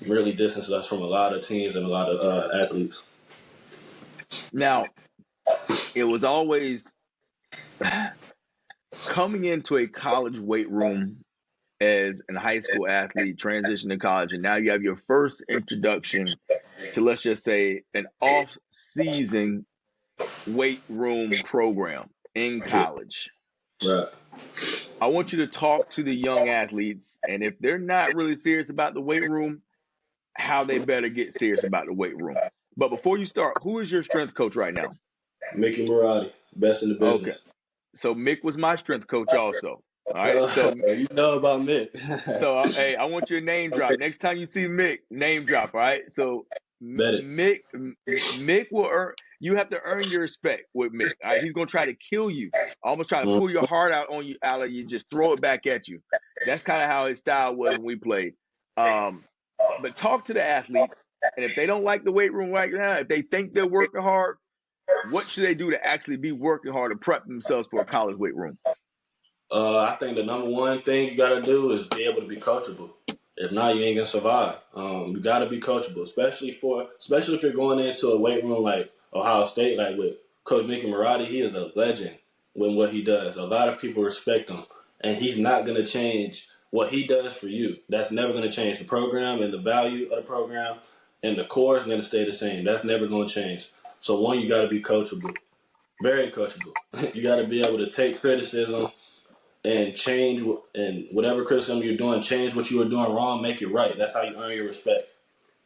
really distances us from a lot of teams and a lot of athletes. Now, it was always coming into a college weight room as a high school athlete, transition to college, and now you have your first introduction to, let's just say, an off-season weight room program in college. Right. I want you to talk to the young athletes, and if they're not really serious about the weight room, how they better get serious about the weight room. But before you start, who is your strength coach right now? Mickey Marotti, best in the business. Okay. So Mick was my strength coach also. All right. So you know about Mick. So hey, I want your name drop. Okay. Next time you see Mick, name drop. All right. So Mick will earn. You have to earn your respect with Mick. All right? He's gonna try to kill you, almost try to pull your heart out of you, just throw it back at you. That's kind of how his style was when we played. But talk to the athletes, and if they don't like the weight room right now, if they think they're working hard, what should they do to actually be working hard to prep themselves for a college weight room? I think the number one thing you got to do is be able to be coachable. If not, you ain't gonna survive. You got to be coachable, especially if you're going into a weight room like Ohio State, like with Coach Mickey Marotti. He is a legend with what he does. A lot of people respect him, and he's not gonna change what he does for you. That's never gonna change. The program and the value of the program and the core is gonna stay the same. That's never gonna change. So one, you got to be coachable, very coachable. You got to be able to take criticism and change, and whatever criticism you're doing, change what you were doing wrong, make it right. That's how you earn your respect.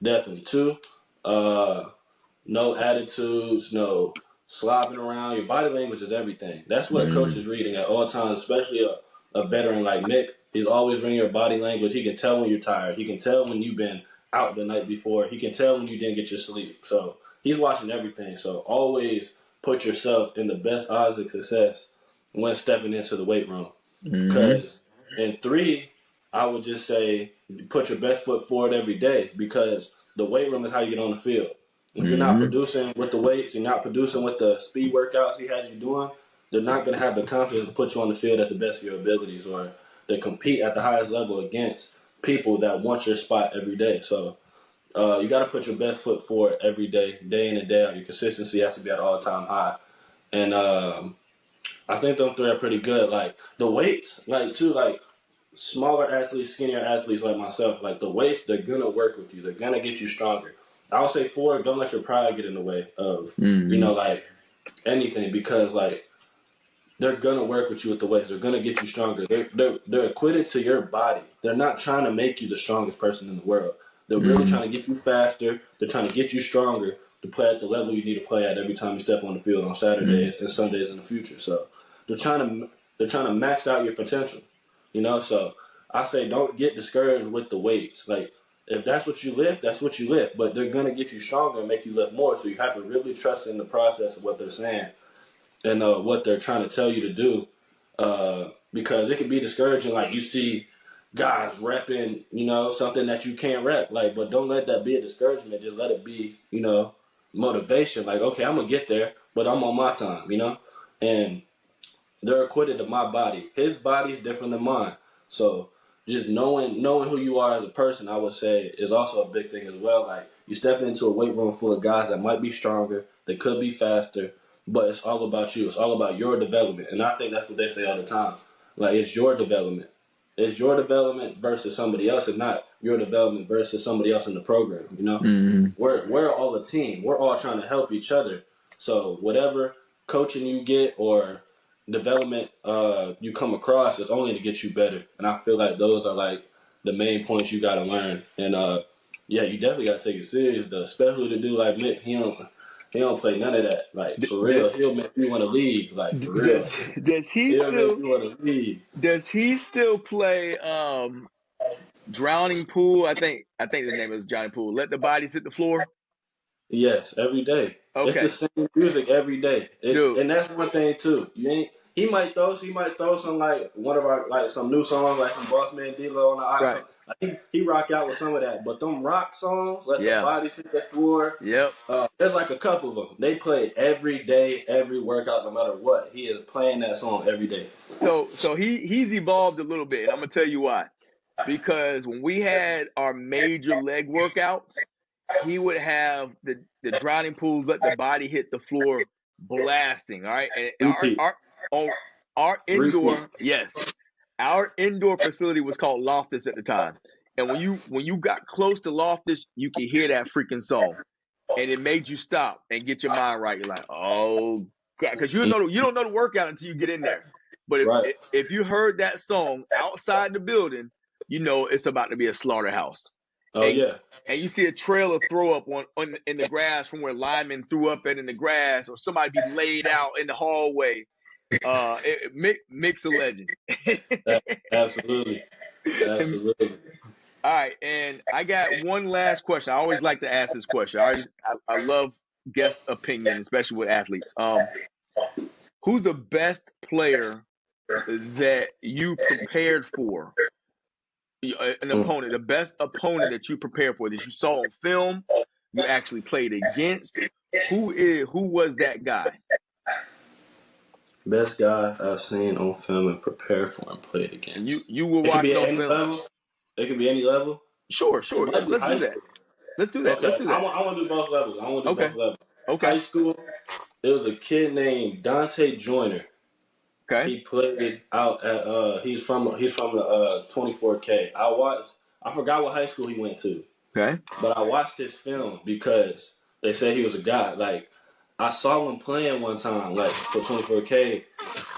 Definitely. Two, no attitudes, no slobbing around. Your body language is everything. That's what a coach is reading at all times, especially a veteran like Mick. He's always reading your body language. He can tell when you're tired. He can tell when you've been out the night before. He can tell when you didn't get your sleep. So he's watching everything. So always put yourself in the best odds of success when stepping into the weight room. Because and three, I would just say put your best foot forward every day, because the weight room is how you get on the field. If you're not producing with the weights, you're not producing with the speed workouts he has you doing, they're not going to have the confidence to put you on the field at the best of your abilities or to compete at the highest level against people that want your spot every day. So you got to put your best foot forward every day, day in and day out. Your consistency has to be at an all-time high. And I think them three are pretty good. Like the weights, like too, like smaller athletes, skinnier athletes like myself, like the weights, they're gonna work with you. They're gonna get you stronger. I would say four, don't let your pride get in the way of like anything, because like they're gonna work with you with the weights. They're gonna get you stronger. They're acquitted to your body. They're not trying to make you the strongest person in the world. They're really trying to get you faster. They're trying to get you stronger to play at the level you need to play at every time you step on the field on Saturdays and Sundays in the future. So they're trying to max out your potential, So I say don't get discouraged with the weights. Like if that's what you lift, that's what you lift. But they're gonna get you stronger and make you lift more. So you have to really trust in the process of what they're saying and what they're trying to tell you to do. Because it can be discouraging. Like you see guys repping, something that you can't rep. Like, but don't let that be a discouragement. Just let it be, motivation. Like, okay, I'm gonna get there, but I'm on my time, and they're acquitted to my body. His body's different than mine. So just knowing who you are as a person, I would say, is also a big thing as well. Like you step into a weight room full of guys that might be stronger, they could be faster, but it's all about you. It's all about your development. And I think that's what they say all the time. Like it's your development. It's your development versus somebody else, and not your development versus somebody else in the program. Mm-hmm. We're all a team. We're all trying to help each other. So whatever coaching you get or development you come across is only to get you better. And I feel like those are like the main points you got to learn. And you definitely got to take it serious. Though, especially to do like Nick, he don't play none of that. Like for real, he'll make you want to leave. Like for real, does he he'll still make you want to leave. does he still play Drowning Pool? I think the name is Johnny Pool. Let the Bodies Hit the Floor. Yes, every day. Okay. It's the same music every day. Dude. And that's one thing too. He might throw some like one of our like some new songs like some Boss Man D-Lo on the ice. Right. Like, he rock out with some of that, but them rock songs, Let the Bodies Hit the Floor. Yep. There's like a couple of them. They play every day, every workout, no matter what. He is playing that song every day. So he's evolved a little bit, and I'm gonna tell you why. Because when we had our major leg workouts, he would have the Drowning Pools, Let the Body Hit the Floor blasting. All right, and our indoor our indoor facility was called Loftus at the time. And when you got close to Loftus, you could hear that freaking song, and it made you stop and get your mind right. You're like, oh God, because you don't know the workout until you get in there. But if you heard that song outside the building, it's about to be a slaughterhouse. Oh, and you see a trail of throw up in the grass from where linemen threw up in the grass, or somebody be laid out in the hallway. Mick's a legend. Absolutely. All right, and I got one last question. I always like to ask this question. I love guest opinion, especially with athletes. Who's the best player that you prepared for? An opponent, the best opponent that you prepared for, that you saw on film, you actually played against. Who was that guy? Best guy I've seen on film and prepared for and played against. And you were watching on film. Level. It could be any level. Sure. Let's do that. Okay. I want to do both levels. Okay. High school, there was a kid named Dante Joyner. Okay. He played out at he's from the 24K. I forgot what high school he went to. Okay. But I watched his film because they said he was a guy. Like I saw him playing one time, like for 24K,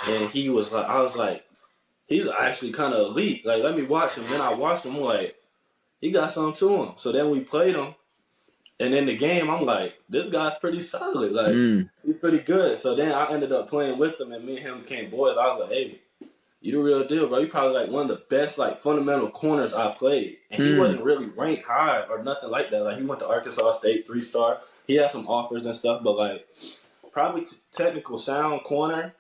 and he was like, I was like, he's actually kind of elite. Like let me watch him. Then I watched him. I'm like, he got something to him. So then we played him. And in the game, I'm like, this guy's pretty solid. Like, he's pretty good. So then I ended up playing with him, and me and him became boys. I was like, hey, you the real deal, bro. You probably like one of the best, like, fundamental corners I played. And he wasn't really ranked high or nothing like that. Like, he went to Arkansas State, 3-star. He had some offers and stuff, but, like, probably technical sound corner,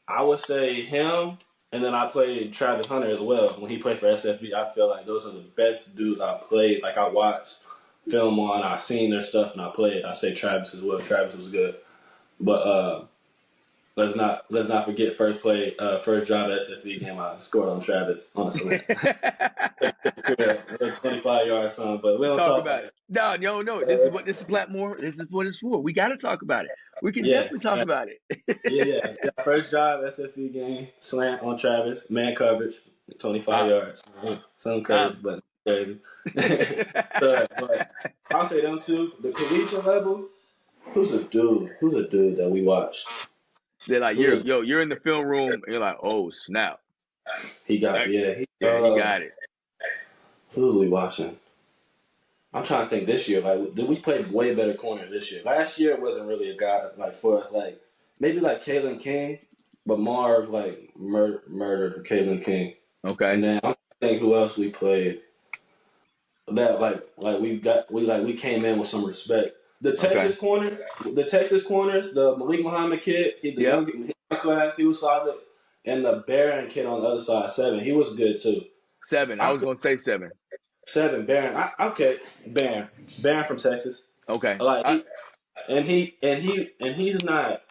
I would say him. And then I played Travis Hunter as well. When he played for SFB, I feel like those are the best dudes I played. Like, I watched film on, I seen their stuff, and I played. I say Travis as well. Travis was good, but let's not forget first drive SFB game. I scored on Travis on a slant. 25 yards, son. But we don't talk about it. No. This is what it's for. We got to talk about it. We can definitely talk about it. First drive SFB game, slant on Travis, man coverage, 25 yards. Some crazy, but crazy. But I'll say them two. The collegiate level, who's a dude that we watched? They're like, you're in the film room, and you're like, oh snap. He got he got it. Who was we watching? I'm trying to think this year. Like, did we play way better corners this year? Last year it wasn't really a guy like for us. Like maybe like Kalen King, but Marv like murdered Kalen King. Okay. And then I think who else we played. that we came in with some respect. The Okay. Texas corners, the Malik Muhammad kid, the Yep. young class, he was solid, and the Barron kid on the other side, 7, he was good too. 7. I I was feel going to say 7. 7 Barron, okay, Barron from Texas, Okay. like he's not.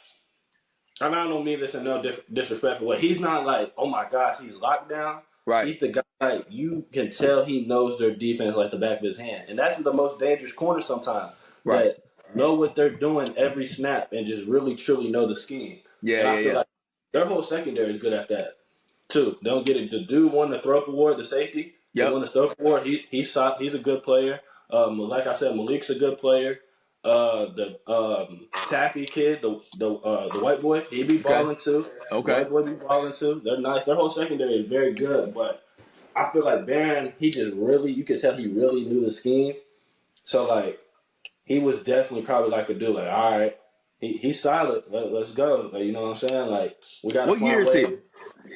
I don't mean this in no disrespectful way. He's not like, oh my gosh, he's locked down. Right. He's the guy, like, you can tell he knows their defense like the back of his hand. And that's the most dangerous corner sometimes, Right. that know what they're doing every snap and just really, truly know the scheme. Yeah, And I yeah, feel yeah. like their whole secondary is good at that, too. They don't get it. The dude won the throw up award, the safety. He Yep. won the throw up award. He's a good player. Like I said, Malik's a good player. The Taffy kid, the white boy, he be balling too. Okay. The white boy be balling too. They're nice. Their whole secondary is very good, but I feel like Barron, he just really, you could tell he really knew the scheme. So like, he was definitely probably like a dude, like, all right, he's solid. Let's go. Like, you know what I'm saying? Like, we got to What year find is he? ways.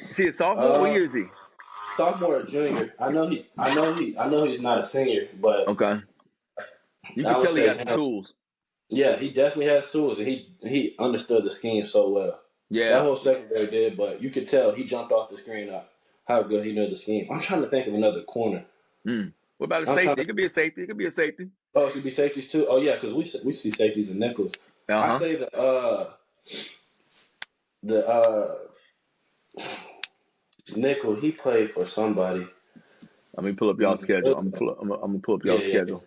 Is he a sophomore? What year is he? Sophomore or junior. I know he's not a senior, but Okay. You I can would tell he say got the him. tools. Yeah, he definitely has tools, and he understood the scheme so well. That Yeah. whole secondary did, but you could tell he jumped off the screen how good he knew the scheme. I'm trying to think of another corner. What about a I'm trying safety? to. It could be a safety. It could be a safety. Oh, it should be safeties too. Oh yeah, because we see safeties and nickels. I Uh-huh. say the nickel, he played for somebody. Let me pull up y'all schedule. I'm gonna pull up y'all schedule.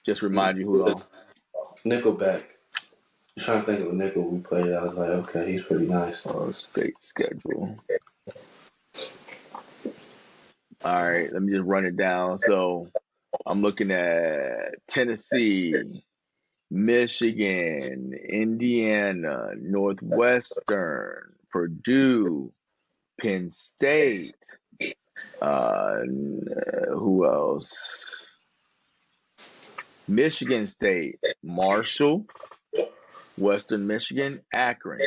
Just remind you who all. Nickelback. I'm trying to think of a nickel we played. I was like, okay, he's pretty nice. State schedule. All right, let me just run it down. So I'm looking at Tennessee, Michigan, Indiana, Northwestern, Purdue, Penn State. Who else? Michigan State, Marshall, Western Michigan, Akron.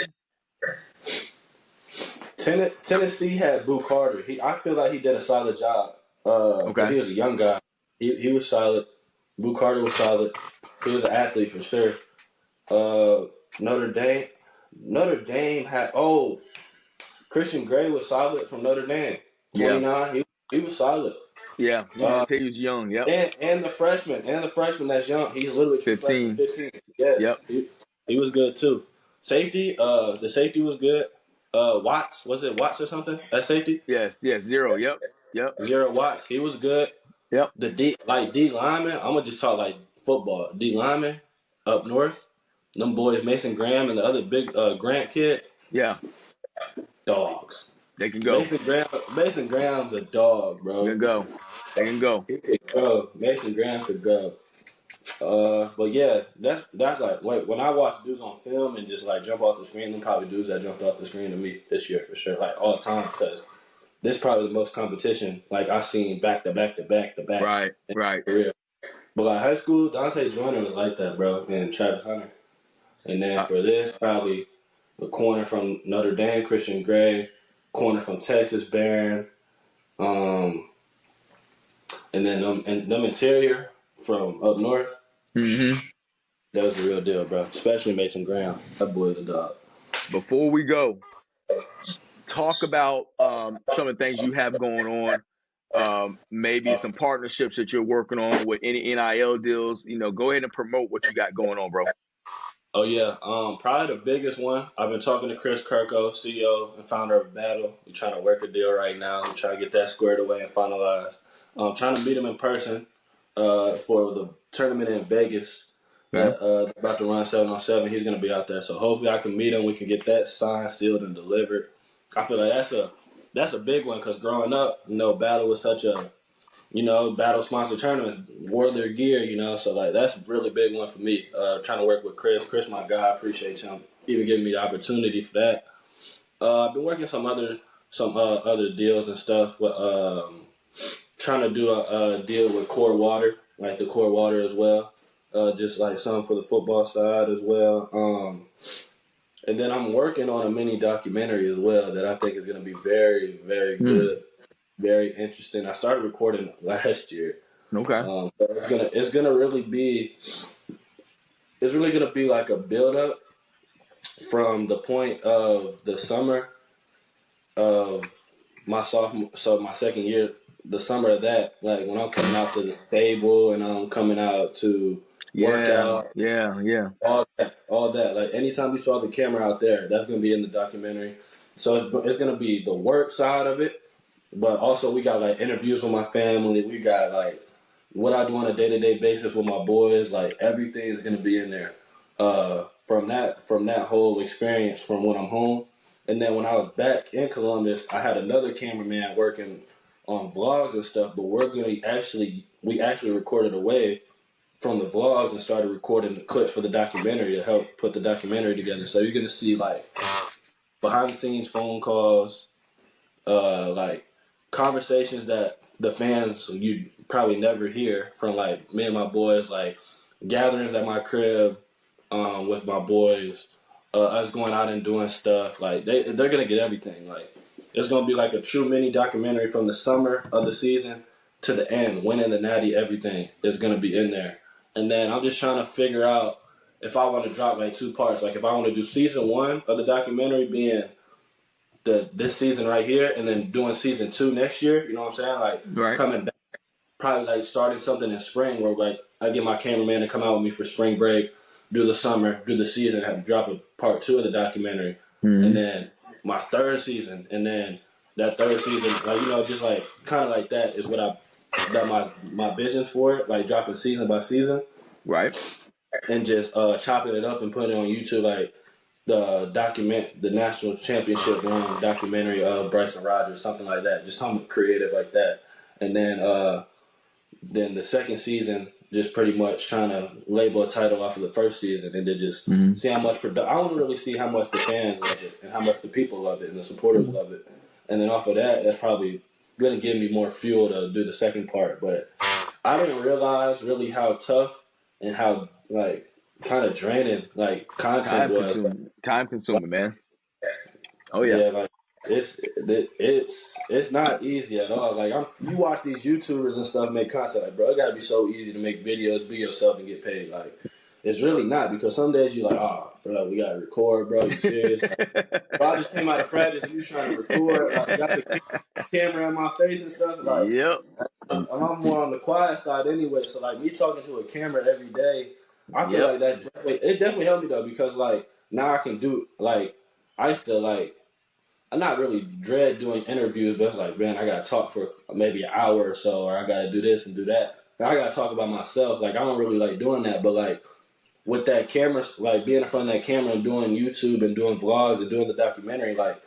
Tennessee had Boo Carter. I feel like he did a solid job because he was a young guy. He was solid. Boo Carter was solid. He was an athlete for sure. Notre Dame had Christian Gray was solid from Notre Dame. 29. Yeah. He was solid. Yeah, he was young. Yep. And the freshman that's young. He's literally true 15. freshman. 15. Yes. Yep. He was good too. Safety. The safety was good. Watts, was it Watts or something? That safety? Yes, 0. Yep. 0 Watts. He was good. Yep. The D lineman, I'm gonna just talk like football. D lineman up north. Them boys, Mason Graham and the other big Grant kid. Yeah. Dogs. They can go. Mason Graham's a dog, bro. They can go. He could go. Mason Graham could go. But yeah, that's like when I watch dudes on film and just like jump off the screen, them probably dudes that jumped off the screen to me this year for sure, like all the time, because this is probably the most competition like I've seen back to back. Right. Career. But like high school, Dante Joyner was like that, bro, and Travis Hunter. And then for this, probably the corner from Notre Dame, Christian Gray, corner from Texas, Barron, and then them interior from up north. Mm-hmm. That was the real deal, bro. Especially Mason Graham. That boy's a dog. Before we go, talk about some of the things you have going on. Maybe some partnerships that you're working on with any NIL deals. Go ahead and promote what you got going on, bro. Oh yeah, probably the biggest one. I've been talking to Chris Kirko, CEO and founder of Battle. We're trying to work a deal right now. We're trying to get that squared away and finalized. Trying to meet him in person for the tournament in Vegas. About to run 7-on-7. He's going to be out there, so hopefully I can meet him. We can get that signed, sealed, and delivered. I feel like that's a big one because growing up, Battle was such a Battle sponsored tournament, wore their gear, so like that's a really big one for me. Trying to work with Chris. Chris, my guy, appreciate him even giving me the opportunity for that. I've been working some other deals and stuff. With, trying to do a deal with Core Water, like the Core Water as well. Just like some for the football side as well. And then I'm working on a mini documentary as well that I think is going to be very, very good, very interesting. I started recording last year. Okay. So it's gonna really be like a build up from the point of the summer of my sophomore, so my second year, the summer of that, like when I'm coming out to the stable and I'm coming out to work Yeah. out, Yeah. all that. Like anytime you saw the camera out there, that's gonna be in the documentary. So it's gonna be the work side of it, but also we got like interviews with my family. We got like what I do on a day-to-day basis with my boys. Like everything is gonna be in there. From that whole experience from when I'm home. And then when I was back in Columbus, I had another cameraman working on vlogs and stuff, but we actually recorded away from the vlogs and started recording the clips for the documentary to help put the documentary together. So you're gonna see like behind the scenes phone calls, like conversations that the fans you probably never hear from like me and my boys, like gatherings at my crib, with my boys, us going out and doing stuff. Like they're gonna get everything. Like it's gonna be like a true mini documentary from the summer of the season to the end, winning the Natty. Everything is gonna be in there. And then I'm just trying to figure out if I want to drop like two parts. Like if I want to do season 1 of the documentary being this season right here, and then doing season 2 next year. You know what I'm saying? Like Right. coming back, probably like starting something in spring where like I get my cameraman to come out with me for spring break, do the summer, do the season, have to drop a part 2 of the documentary, and then my third season, and then that third season, like just like kind of like that is what my vision for it, like dropping season by season, Right. and just chopping it up and putting it on YouTube, like the national championship run documentary of Bryson Rodgers, something like that, just something creative like that, and then the second season, just pretty much trying to label a title off of the first season, and then just see how much I want to really see how much the fans love it and how much the people love it and the supporters love it, and then off of that, that's probably going to give me more fuel to do the second part. But I didn't realize really how tough and how like kind of draining like content was. Time consuming, man. Oh yeah. Yeah, like it's not easy at all. Like you watch these YouTubers and stuff make content, like bro, it gotta be so easy to make videos, be yourself, and get paid. Like it's really not, because some days you're like, oh, bro, we gotta record, bro. You serious? Like, bro, I just came out of practice and you trying to record, like got the camera in my face and stuff. Like Yep. I'm more on the quiet side anyway. So like me talking to a camera every day, I feel like it definitely helped me though, because like now I can do like I used to like. I not really dread doing interviews, but it's like, man, I gotta talk for maybe an hour or so, or I gotta do this and do that. And I gotta talk about myself. Like I don't really like doing that, but like with that camera, like being in front of that camera and doing YouTube and doing vlogs and doing the documentary, like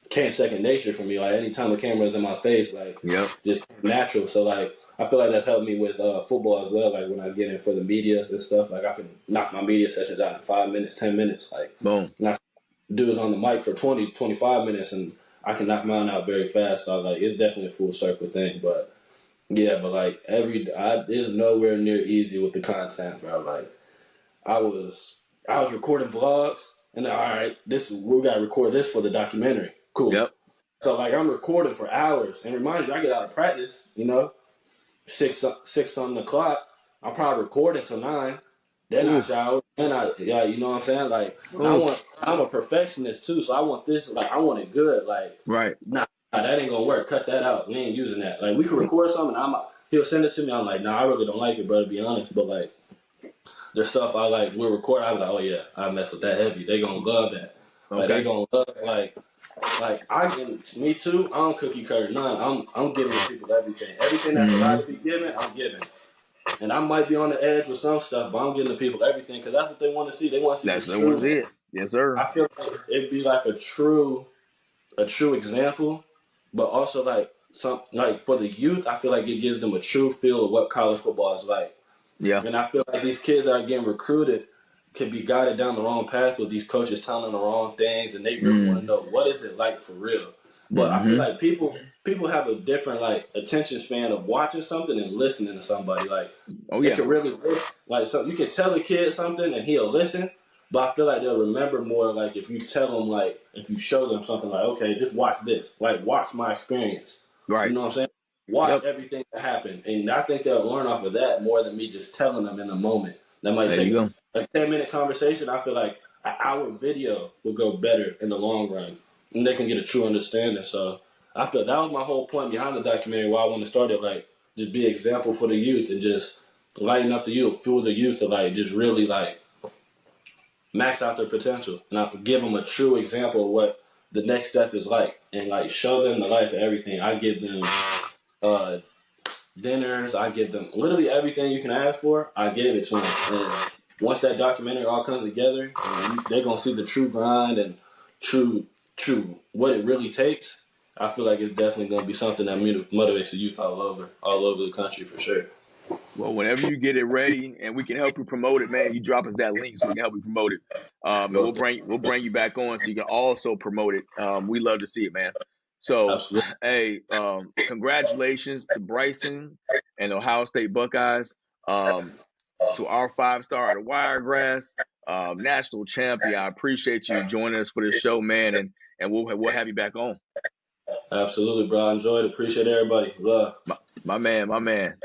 came second nature for me. Like anytime the camera is in my face, like just natural. So like I feel like that's helped me with football as well. Like when I get in for the media and stuff, like I can knock my media sessions out in 5 minutes, 10 minutes, like boom. Dudes on the mic for 20, 25 minutes, and I can knock mine out very fast. So like it's definitely a full circle thing. But yeah, but like it's nowhere near easy with the content, bro. Like I was recording vlogs, and then, all right, we gotta record this for the documentary. Cool. Yep. So like I'm recording for hours, and remind you, I get out of practice, 6 something o'clock. I'm probably recording till 9. Then I shower, and you know what I'm saying? Like, I'm a perfectionist too, so I want this, like, I want it good. Like, right. Nah, that ain't gonna work. Cut that out. We ain't using that. Like, we could record something, he'll send it to me. I'm like, nah, I really don't like it, bro, to be honest. But, like, there's stuff I like, we'll record. I'm like, oh, yeah, I mess with that heavy. They gonna love that. Okay. Like, they gonna love, me too, I don't cookie cutter none. I'm giving people everything. Everything that's allowed to be given, I'm giving. And I might be on the edge with some stuff, but I'm giving the people everything because that's what they want to see. They want to see that's the true. It. Yes, sir. I feel like it'd be like a true example, but also like for the youth, I feel like it gives them a true feel of what college football is like. Yeah. And I feel like these kids that are getting recruited can be guided down the wrong path with these coaches telling them the wrong things, and they really want to know what is it like for real. But I feel like people have a different like attention span of watching something and listening to somebody. Like, they can really listen. Like, so you can tell a kid something and he'll listen, but I feel like they'll remember more. Like if you tell them, like if you show them something, like, okay, just watch this. Like watch my experience. Right. You know what I'm saying? watch Yep. everything that happened. And I think they'll learn off of that more than me just telling them in the moment. That might There you take go. a 10-minute conversation. I feel like an hour video will go better in the long run. And they can get a true understanding. So I feel that was my whole point behind the documentary, why I want to start it. Like, just be an example for the youth and just lighten up the youth, fuel the youth to, like, just really, like, max out their potential. And I give them a true example of what the next step is like. And, like, show them the life of everything. I give them dinners. I give them literally everything you can ask for. I gave it to them. And once that documentary all comes together, they're going to see the true grind and true what it really takes. I feel like it's definitely going to be something that motivates the youth all over the country for sure. Well, whenever you get it ready and we can help you promote it, man, you drop us that link so we can help you promote it. And we'll bring you back on so you can also promote it. We love to see it, man. So, Absolutely. hey, congratulations to Bryson and Ohio State Buckeyes, to our 5-star at Wiregrass, national champion. I appreciate you joining us for this show, man, and we'll have you back on. Absolutely, bro. I enjoyed it. Appreciate everybody. Love. My man.